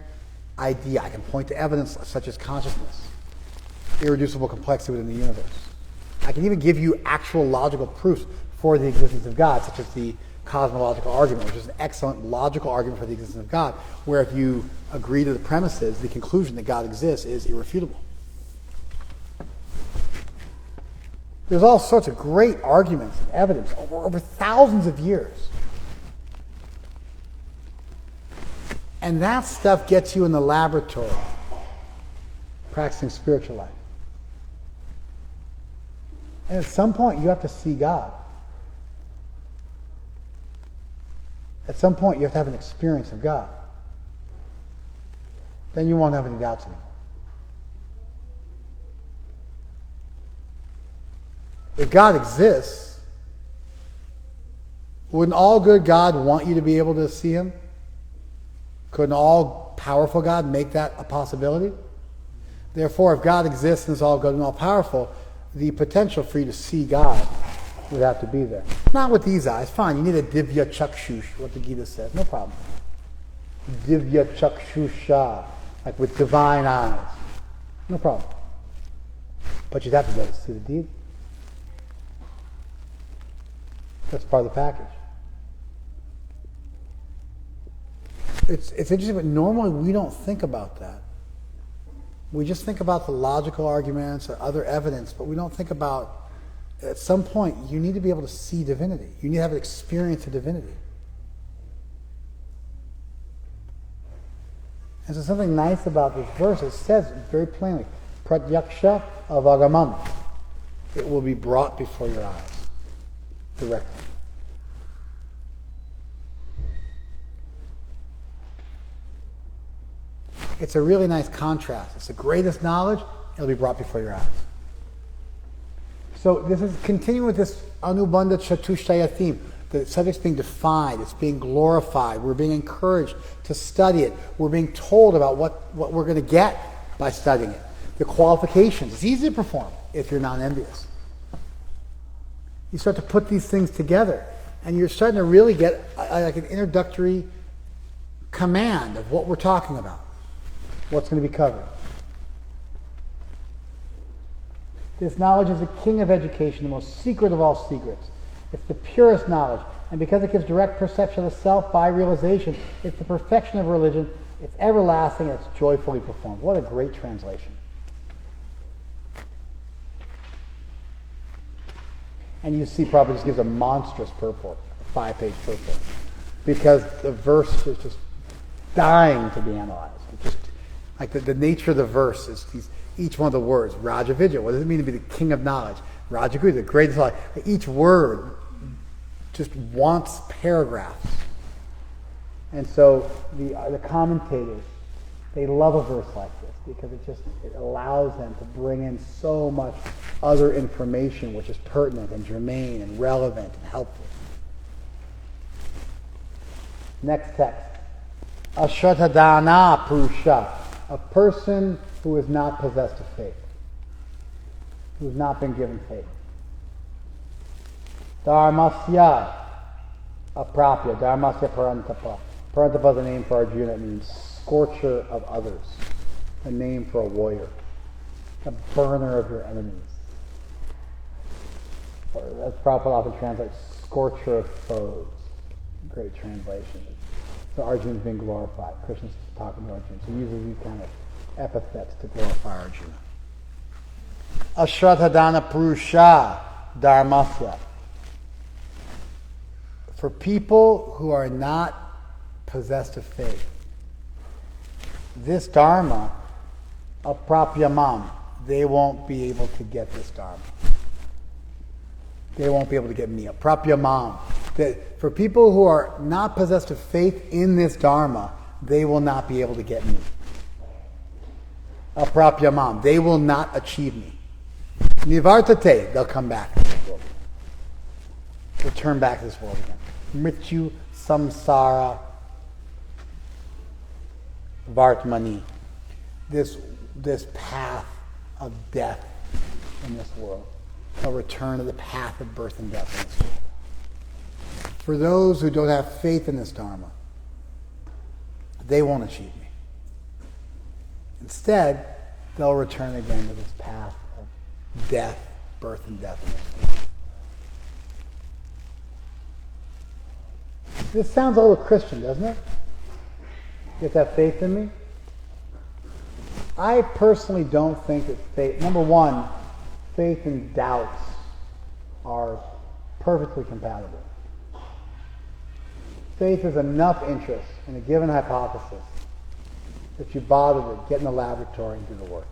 idea. I can point to evidence such as consciousness, irreducible complexity within the universe. I can even give you actual logical proofs for the existence of God, such as the cosmological argument, which is an excellent logical argument for the existence of God, where if you agree to the premises, the conclusion that God exists is irrefutable. There's all sorts of great arguments and evidence over thousands of years. And that stuff gets you in the laboratory, practicing spiritual life. And at some point, you have to see God. At some point, you have to have an experience of God. Then you won't have any doubts anymore. If God exists, wouldn't all good God want you to be able to see Him? Couldn't all powerful God make that a possibility? Therefore, if God exists and is all good and all powerful, the potential for you to see God would have to be there. Not with these eyes. Fine, you need a divya chakshush, what the Gita says. No problem. Divya chakshusha, like with divine eyes. No problem. But you'd have to be able to see the deity. That's part of the package. It's interesting, but normally we don't think about that. We just think about the logical arguments or other evidence, but we don't think about, at some point, you need to be able to see divinity. You need to have an experience of divinity. And so something nice about this verse, it says very plainly, pratyaksha avagamam. It will be brought before your eyes, directly. It's a really nice contrast. It's the greatest knowledge, it'll be brought before your eyes. So this is continuing with this Anubandha Chatushtaya theme. The subject's being defined, it's being glorified, we're being encouraged to study it, we're being told about what we're going to get by studying it. The qualifications, it's easy to perform if you're non-envious. You start to put these things together, and you're starting to really get like an introductory command of what we're talking about. What's going to be covered. This knowledge is the king of education, the most secret of all secrets. It's the purest knowledge. And because it gives direct perception of the self by realization, it's the perfection of religion. It's everlasting and it's joyfully performed. What a great translation. And you see Prabhupada just gives a monstrous purport, a 5-page purport. Because the verse is just dying to be analyzed. It just, like the nature of the verse is each one of the words. Raja Vidya, what does it mean to be the king of knowledge? Raja Guru, the greatest knowledge. Each word just wants paragraphs. And so the commentators, they love a verse like this because it allows them to bring in so much other information which is pertinent and germane and relevant and helpful. Next text. Ashratadana Purusha, a person who is not possessed of faith, who has not been given faith. Dharmasya Aprapya, Dharmasya Parantapa. Parantapa is a name for Arjuna. It means scorcher of others, a name for a warrior, a burner of your enemies. Or, as Prabhupada often translates, scorcher of foes. Great translation. So Arjuna's being glorified. Krishna's talking to Arjuna. So he uses these kind of epithets to glorify Arjuna. Ashratadana Purusha Dharmasya. For people who are not possessed of faith, this Dharma, aprapyamam, they won't be able to get this Dharma. They won't be able to get me. Aprapyamam. That for people who are not possessed of faith in this Dharma, they will not be able to get me. Aprapyamam. They will not achieve me. Nivartate. They'll come back to this world. Return back to this world again. Mrityu samsara vartmani. This path of death in this world. A return to the path of birth and death in this world. For those who don't have faith in this Dharma, they won't achieve me. Instead, they'll return again to this path of death, birth and death in this world. This sounds a little Christian, doesn't it? You have to have faith in me? I personally don't think that faith, number one, faith and doubts are perfectly compatible. Faith is enough interest in a given hypothesis that you bother to get in the laboratory and do the work.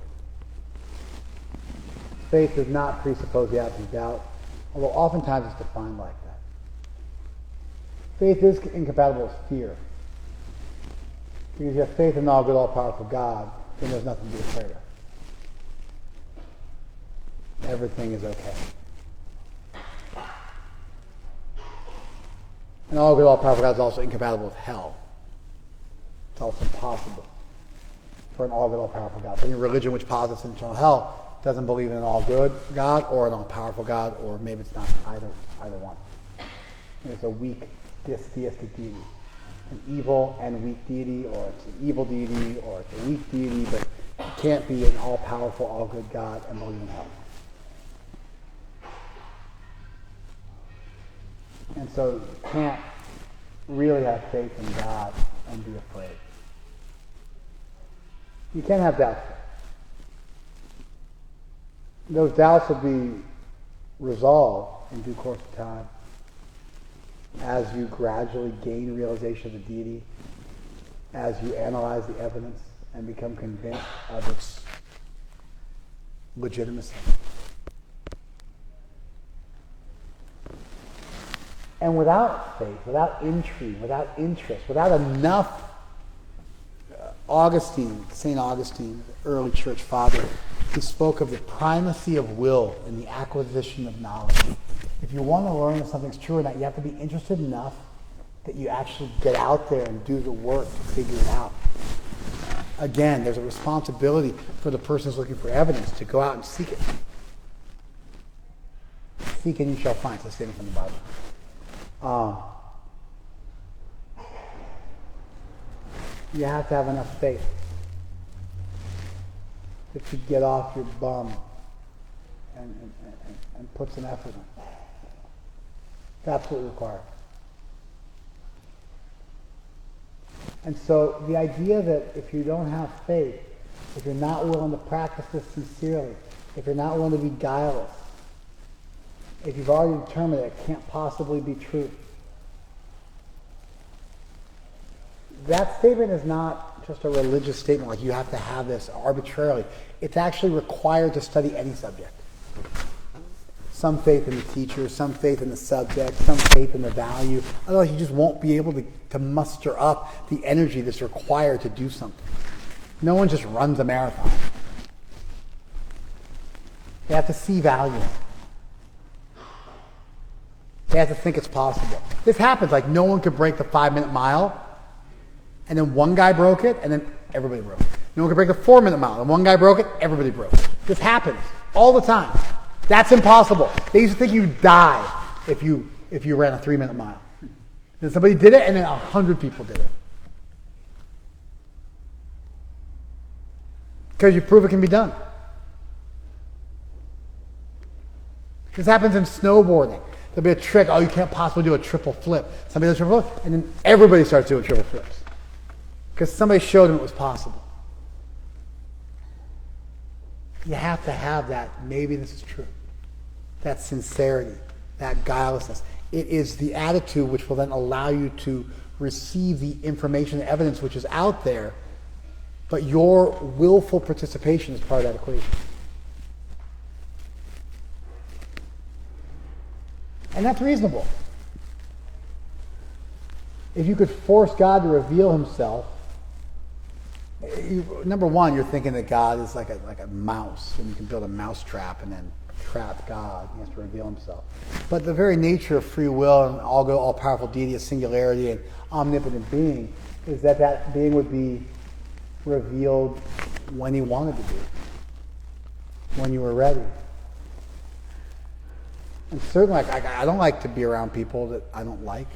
Faith does not presuppose the absence of doubt, although oftentimes it's defined like that. Faith is incompatible with fear. Because you have faith in the all-good, all-powerful God, then there's nothing to be afraid of. Everything is okay. And all-good, all-powerful God is also incompatible with hell. It's also impossible for an all-good, all-powerful God. So any religion which posits an eternal hell doesn't believe in an all-good God or an all-powerful God, or maybe it's not either one. And it's a weak, theistic deity. An evil and weak deity, or it's an evil deity, or it's a weak deity, but it can't be an all-powerful, all-good God and believe in hell. And so you can't really have faith in God and be afraid. You can have doubts. Those doubts will be resolved in due course of time as you gradually gain realization of the deity, as you analyze the evidence and become convinced of its legitimacy. And without faith, without intrigue, without interest, without enough, St. Augustine, the early church father, he spoke of the primacy of will in the acquisition of knowledge. If you want to learn if something's true or not, you have to be interested enough that you actually get out there and do the work to figure it out. Again, there's a responsibility for the person who's looking for evidence to go out and seek it. Seek and you shall find. It's a statement from the Bible. You have to have enough faith that you get off your bum and put some effort in. That's what we require. And so the idea that if you don't have faith, if you're not willing to practice this sincerely, if you're not willing to be guileless, if you've already determined that it can't possibly be true, that statement is not just a religious statement like you have to have this arbitrarily. It's actually required to study any subject. Some faith in the teacher, some faith in the subject, some faith in the value. Otherwise, you just won't be able to muster up the energy that's required to do something. No one just runs a marathon. They have to see value in it. They have to think it's possible. This happens, like no one could break the 5-minute mile, and then one guy broke it, and then everybody broke it. No one could break the 4-minute mile, and one guy broke it, everybody broke it. This happens all the time. That's impossible. They used to think you'd die if you ran a 3-minute mile. Then somebody did it, and then 100 people did it. Because you prove it can be done. This happens in snowboarding. There'll be a trick, oh, you can't possibly do a triple flip. Somebody does a triple flip, and then everybody starts doing triple flips. Because somebody showed them it was possible. You have to have that, maybe this is true. That sincerity, that guilelessness. It is the attitude which will then allow you to receive the information, the evidence which is out there, but your willful participation is part of that equation. And that's reasonable. If you could force God to reveal himself, number one, you're thinking that God is like a mouse, and you can build a mouse trap and then trap God. He has to reveal himself. But the very nature of free will and all-powerful deity of singularity and omnipotent being is that being would be revealed when he wanted to be, when you were ready. And certainly, I don't like to be around people that I don't like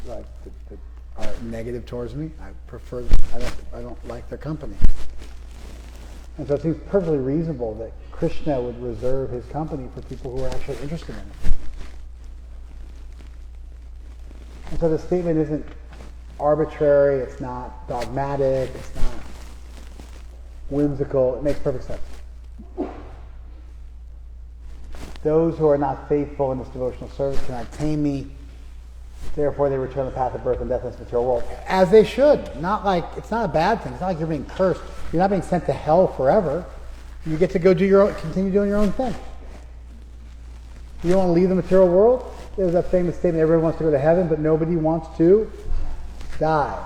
that are negative towards me. I don't like their company. And so it seems perfectly reasonable that Krishna would reserve his company for people who are actually interested in it. And so the statement isn't arbitrary, it's not dogmatic, it's not whimsical, it makes perfect sense. Those who are not faithful in this devotional service cannot obtain me. Therefore, they return the path of birth and death in this material world. As they should. It's not a bad thing. It's not like you're being cursed. You're not being sent to hell forever. You get to go continue doing your own thing. You don't want to leave the material world? There's that famous statement, everyone wants to go to heaven, but nobody wants to die.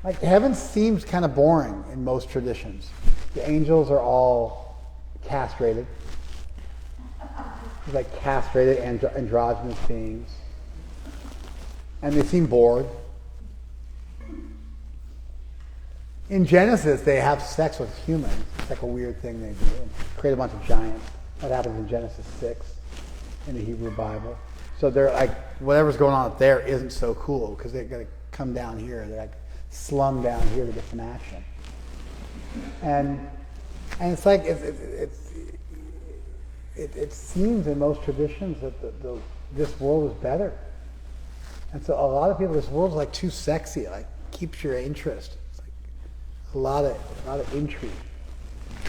Like, heaven seems kind of boring in most traditions. The angels are all castrated. Like castrated androgynous beings. And they seem bored. In Genesis, they have sex with humans. It's like a weird thing they do. Create a bunch of giants. That happens in Genesis 6 in the Hebrew Bible. So they're like, whatever's going on up there isn't so cool because they've got to come down here. They're like slung down here to get some action. And it's like, it seems in most traditions that this world is better. And so a lot of people, this world's like too sexy, it like keeps your interest. It's like a lot of intrigue.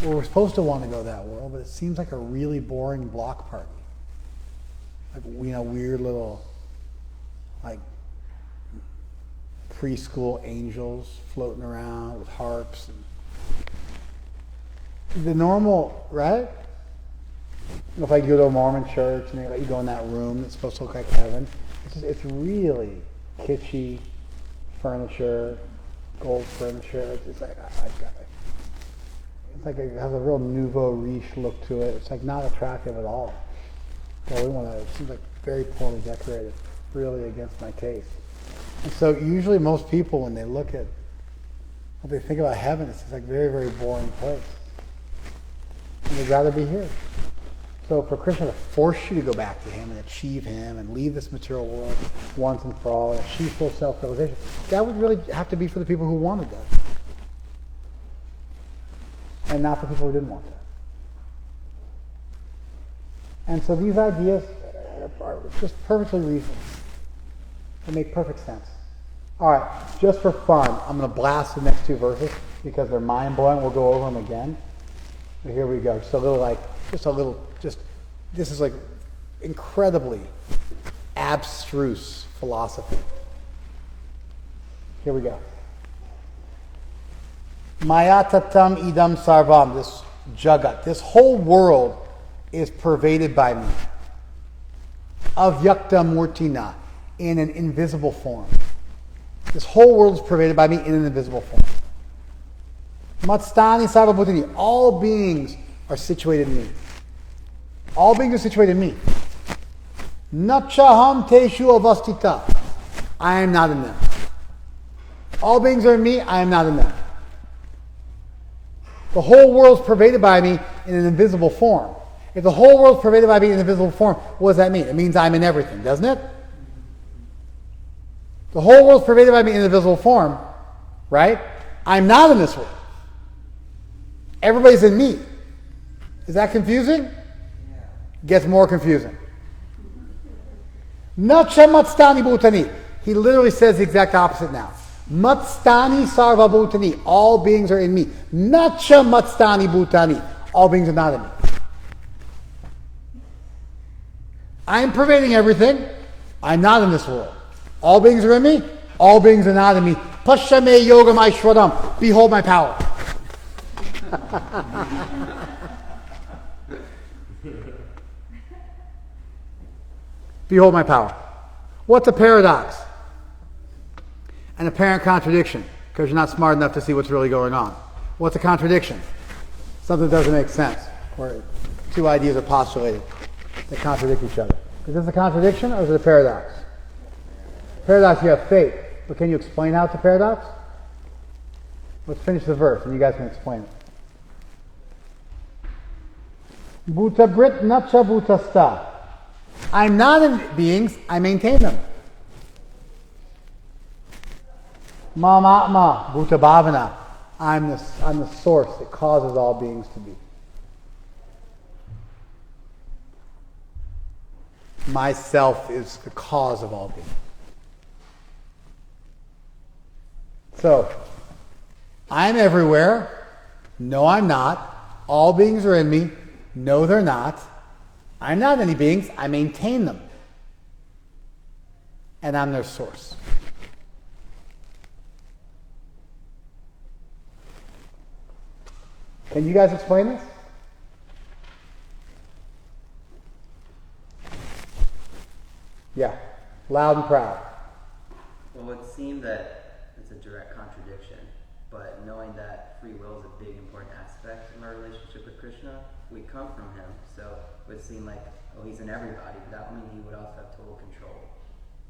Well, we're supposed to want to go that world, but it seems like a really boring block party. Like, weird little, like, preschool angels floating around with harps. And the normal, right? If I go to a Mormon church and they let you go in that room that's supposed to look like heaven, it's really kitschy furniture, gold furniture. It's like it has a real nouveau riche look to it. It's like not attractive at all. It seems like very poorly decorated, really against my taste. And so usually most people, when they look at what they think about heaven, it's just like very, very boring place. And they'd rather be here. So for Krishna to force you to go back to him and achieve him and leave this material world once and for all and achieve full self-realization, that would really have to be for the people who wanted that. And not for people who didn't want that. And so these ideas are just perfectly reasonable. They make perfect sense. All right, just for fun, I'm going to blast the next two verses because they're mind-blowing. We'll go over them again. But here we go. This is like incredibly abstruse philosophy. Here we go. Mayatatam idam sarvam, this jagat, this whole world is pervaded by me. Avyakta murtina, in an invisible form. This whole world is pervaded by me in an invisible form. Matstani sarvabhutani, all beings are situated in me. All beings are situated in me. Nachaham teshu avastita, I am not in them. All beings are in me, I am not in them. The whole world is pervaded by me in an invisible form. If the whole world is pervaded by me in an invisible form, what does that mean? It means I'm in everything, doesn't it? The whole world is pervaded by me in an invisible form, right? I'm not in this world. Everybody's in me. Is that confusing? Gets more confusing. Nacha matstani bhutani. He literally says the exact opposite now. Matstani sarva bhutani. All beings are in me. Nacha matstani bhutani. All beings are not in me. I'm pervading everything. I'm not in this world. All beings are in me. All beings are not in me. Pashame yogam aishwaram. Behold my power. Behold my power. What's a paradox? An apparent contradiction, because you're not smart enough to see what's really going on. What's a contradiction? Something that doesn't make sense, where two ideas are postulated that contradict each other. Is this a contradiction or is it a paradox? Paradox, you have faith, but can you explain how it's a paradox? Let's finish the verse and you guys can explain it. Bhuta Brit Nacha Bhutasta. I'm not in beings, I maintain them. Mamatma Bhuta Bhavana. I'm the source that causes all beings to be. Myself is the cause of all beings. So, I'm everywhere. No, I'm not. All beings are in me. No, they're not. I'm not any beings. I maintain them. And I'm their source. Can you guys explain this? Yeah. Loud and proud. Well, it would seem that it's a direct contradiction, but knowing that free will is a big important aspect in our relationship with Krishna, we come from him, so it would seem like, oh, he's in everybody, but that would mean he would also have total control.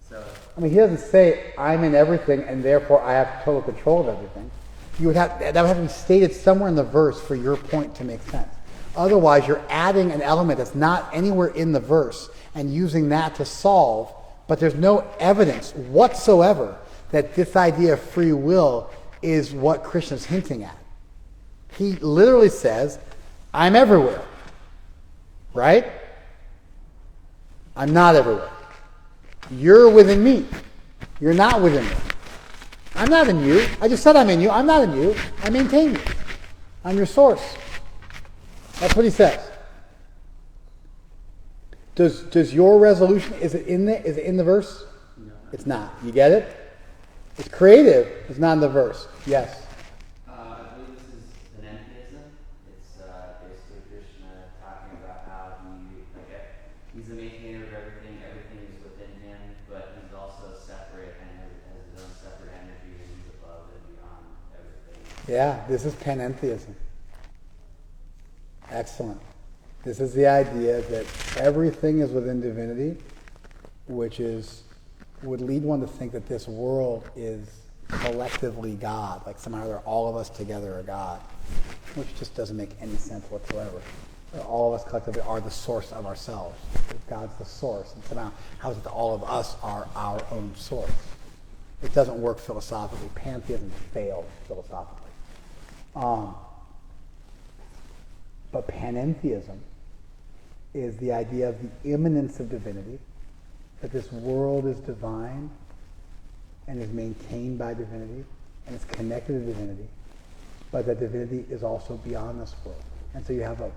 So, I mean, he doesn't say, I'm in everything, and therefore I have total control of everything. That would have to be stated somewhere in the verse for your point to make sense. Otherwise, you're adding an element that's not anywhere in the verse and using that to solve, but there's no evidence whatsoever that this idea of free will is what Krishna's hinting at. He literally says, I'm everywhere. Right? I'm not everywhere. You're within me. You're not within me. I'm not in you. I just said I'm in you. I'm not in you. I maintain you. I'm your source. That's what he says. Does your resolution, is it in the verse? no. It's not. You get it? It's creative. It's not in the verse. Yes. I believe this is panentheism. It's basically Krishna talking about how he's the maintainer of everything. Everything is within him, but he's also separate and has his own separate energy, and he's above and beyond everything. Yeah, this is panentheism. Excellent. This is the idea that everything is within divinity, which would lead one to think that this world is collectively God, like somehow all of us together are God, which just doesn't make any sense whatsoever. All of us collectively are the source of ourselves. If God's the source, and somehow how is it that all of us are our own source? It doesn't work philosophically. Pantheism failed philosophically. But panentheism is the idea of the immanence of divinity, that this world is divine and is maintained by divinity and is connected to divinity, but that divinity is also beyond this world. And so you have a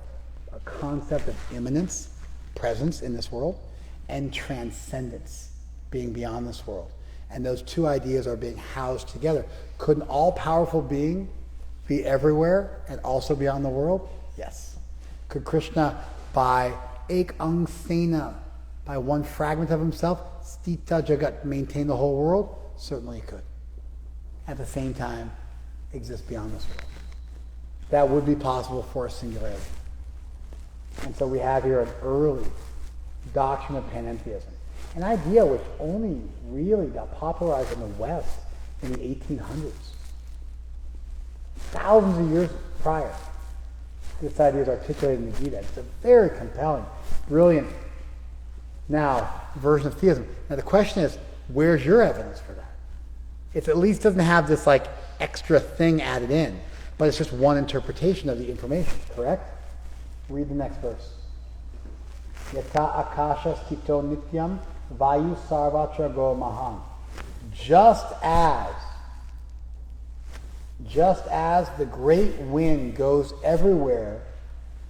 concept of immanence, presence in this world, and transcendence, being beyond this world. And those two ideas are being housed together. Could an all-powerful being be everywhere and also beyond the world? Yes. Could Krishna, by ek angsena, by one fragment of himself, stita jagat, maintain the whole world? Certainly he could. At the same time, exist beyond this world. That would be possible for a singularity. And so we have here an early doctrine of panentheism, an idea which only really got popularized in the West in the 1800s. Thousands of years prior, this idea is articulated in the Gita. It's a very compelling, brilliant, now, version of theism. Now the question is, where's your evidence for that? It at least doesn't have this like extra thing added in, but it's just one interpretation of the information, correct? Read the next verse. Yata akasha stito nityam vayu sarvatra go mahan. Just as the great wind goes everywhere,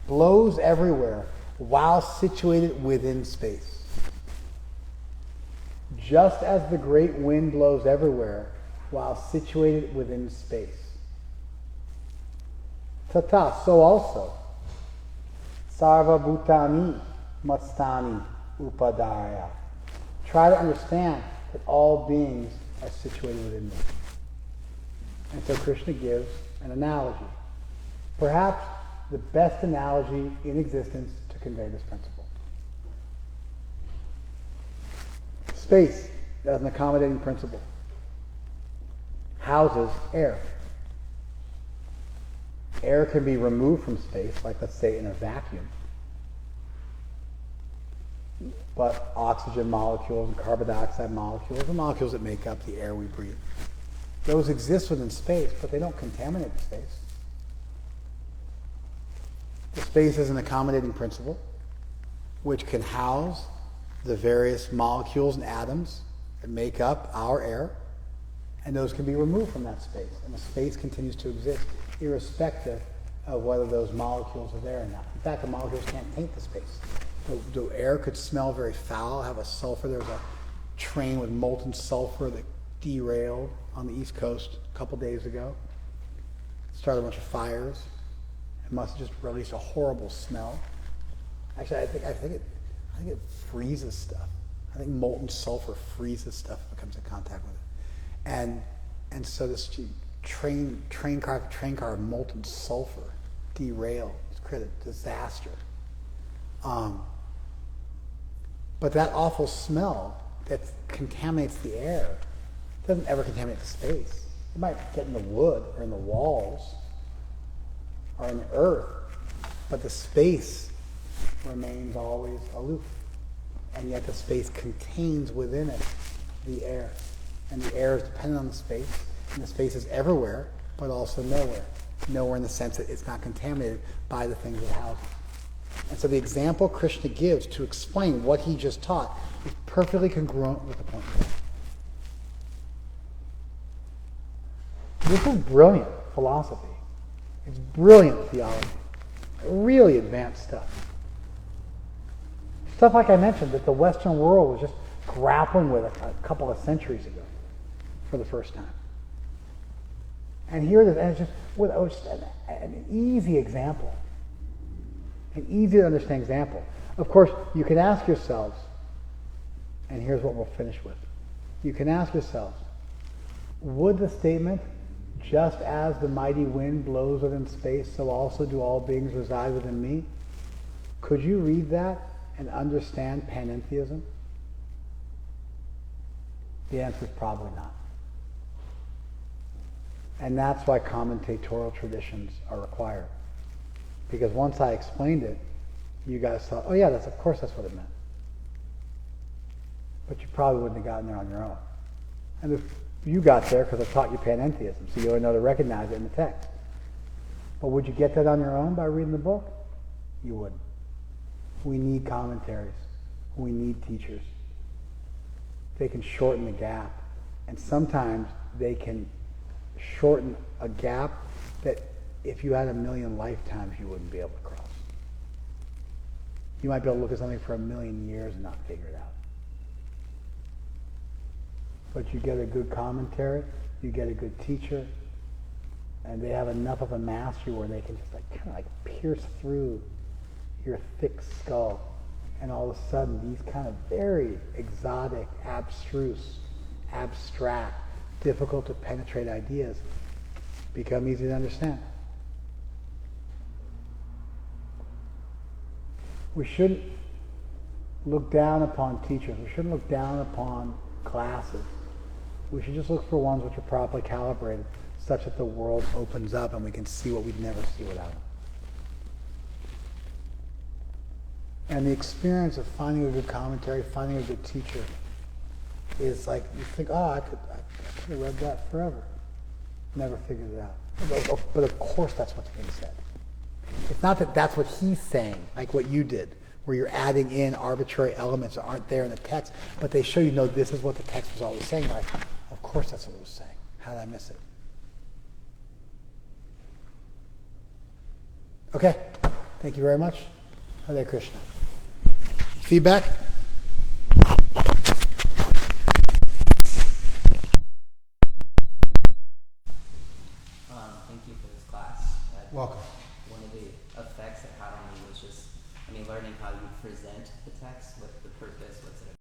blows everywhere, while situated within space. Just as the great wind blows everywhere, while situated within space. Tata, so also, sarva bhutani matstani upadaraya. Try to understand that all beings are situated within me. And so Krishna gives an analogy. Perhaps the best analogy in existence to convey this principle. Space, as an accommodating principle, houses air. Air can be removed from space, like let's say in a vacuum. But oxygen molecules and carbon dioxide molecules, the molecules that make up the air we breathe, those exist within space, but they don't contaminate the space. The space is an accommodating principle which can house the various molecules and atoms that make up our air, and those can be removed from that space, and the space continues to exist irrespective of whether those molecules are there or not. In fact, the molecules can't taint the space. The air could smell very foul, have a sulfur. There was a train with molten sulfur that derailed on the East Coast a couple days ago. Started a bunch of fires. It must have just released a horrible smell. Actually, I think it freezes stuff. I think molten sulfur freezes stuff if it comes in contact with it. And so this train car of molten sulfur derailed. It's created a disaster. But that awful smell that contaminates the air doesn't ever contaminate the space. It might get in the wood or in the walls or in the earth, but the space remains always aloof. And yet the space contains within it the air. And the air is dependent on the space, and the space is everywhere, but also nowhere. Nowhere in the sense that it's not contaminated by the things it houses. And so the example Krishna gives to explain what he just taught is perfectly congruent with the point. This is brilliant philosophy. It's brilliant theology. Really advanced stuff. Stuff like I mentioned that the Western world was just grappling with a couple of centuries ago for the first time. And here it is, and it's just an easy example. An easy to understand example. Of course, you can ask yourselves, and here's what we'll finish with. You can ask yourselves, would the statement, just as the mighty wind blows within space, so also do all beings reside within me? Could you read that and understand panentheism? The answer is probably not. And that's why commentatorial traditions are required. Because once I explained it, you guys thought, oh yeah, of course that's what it meant. But you probably wouldn't have gotten there on your own. And if you got there because I taught you panentheism, so you ought to know to recognize it in the text. But would you get that on your own by reading the book? You wouldn't. We need commentaries. We need teachers. They can shorten the gap. And sometimes they can shorten a gap that if you had 1,000,000 lifetimes, you wouldn't be able to cross. You might be able to look at something for 1,000,000 years and not figure it out. But you get a good commentary, you get a good teacher, And they have enough of a mastery where they can just like kind of like pierce through your thick skull. And all of a sudden, these kind of very exotic, abstruse, abstract, difficult to penetrate ideas become easy to understand. We shouldn't look down upon teachers. We shouldn't look down upon classes. We should just look for ones which are properly calibrated, such that the world opens up and we can see what we'd never see without them. And the experience of finding a good commentary, finding a good teacher, is like you think, oh, I could have read that forever. Never figured it out. But of course that's what's being said. It's not that that's what he's saying, like what you did, where you're adding in arbitrary elements that aren't there in the text, but they show you, no, this is what the text was always saying. Like, of course that's what it was saying. How did I miss it? Okay. Thank you very much. Hare Krishna. Feedback? Thank you for this class. Welcome. One of the effects it had on me was just, learning how you present the text, what the purpose, what's it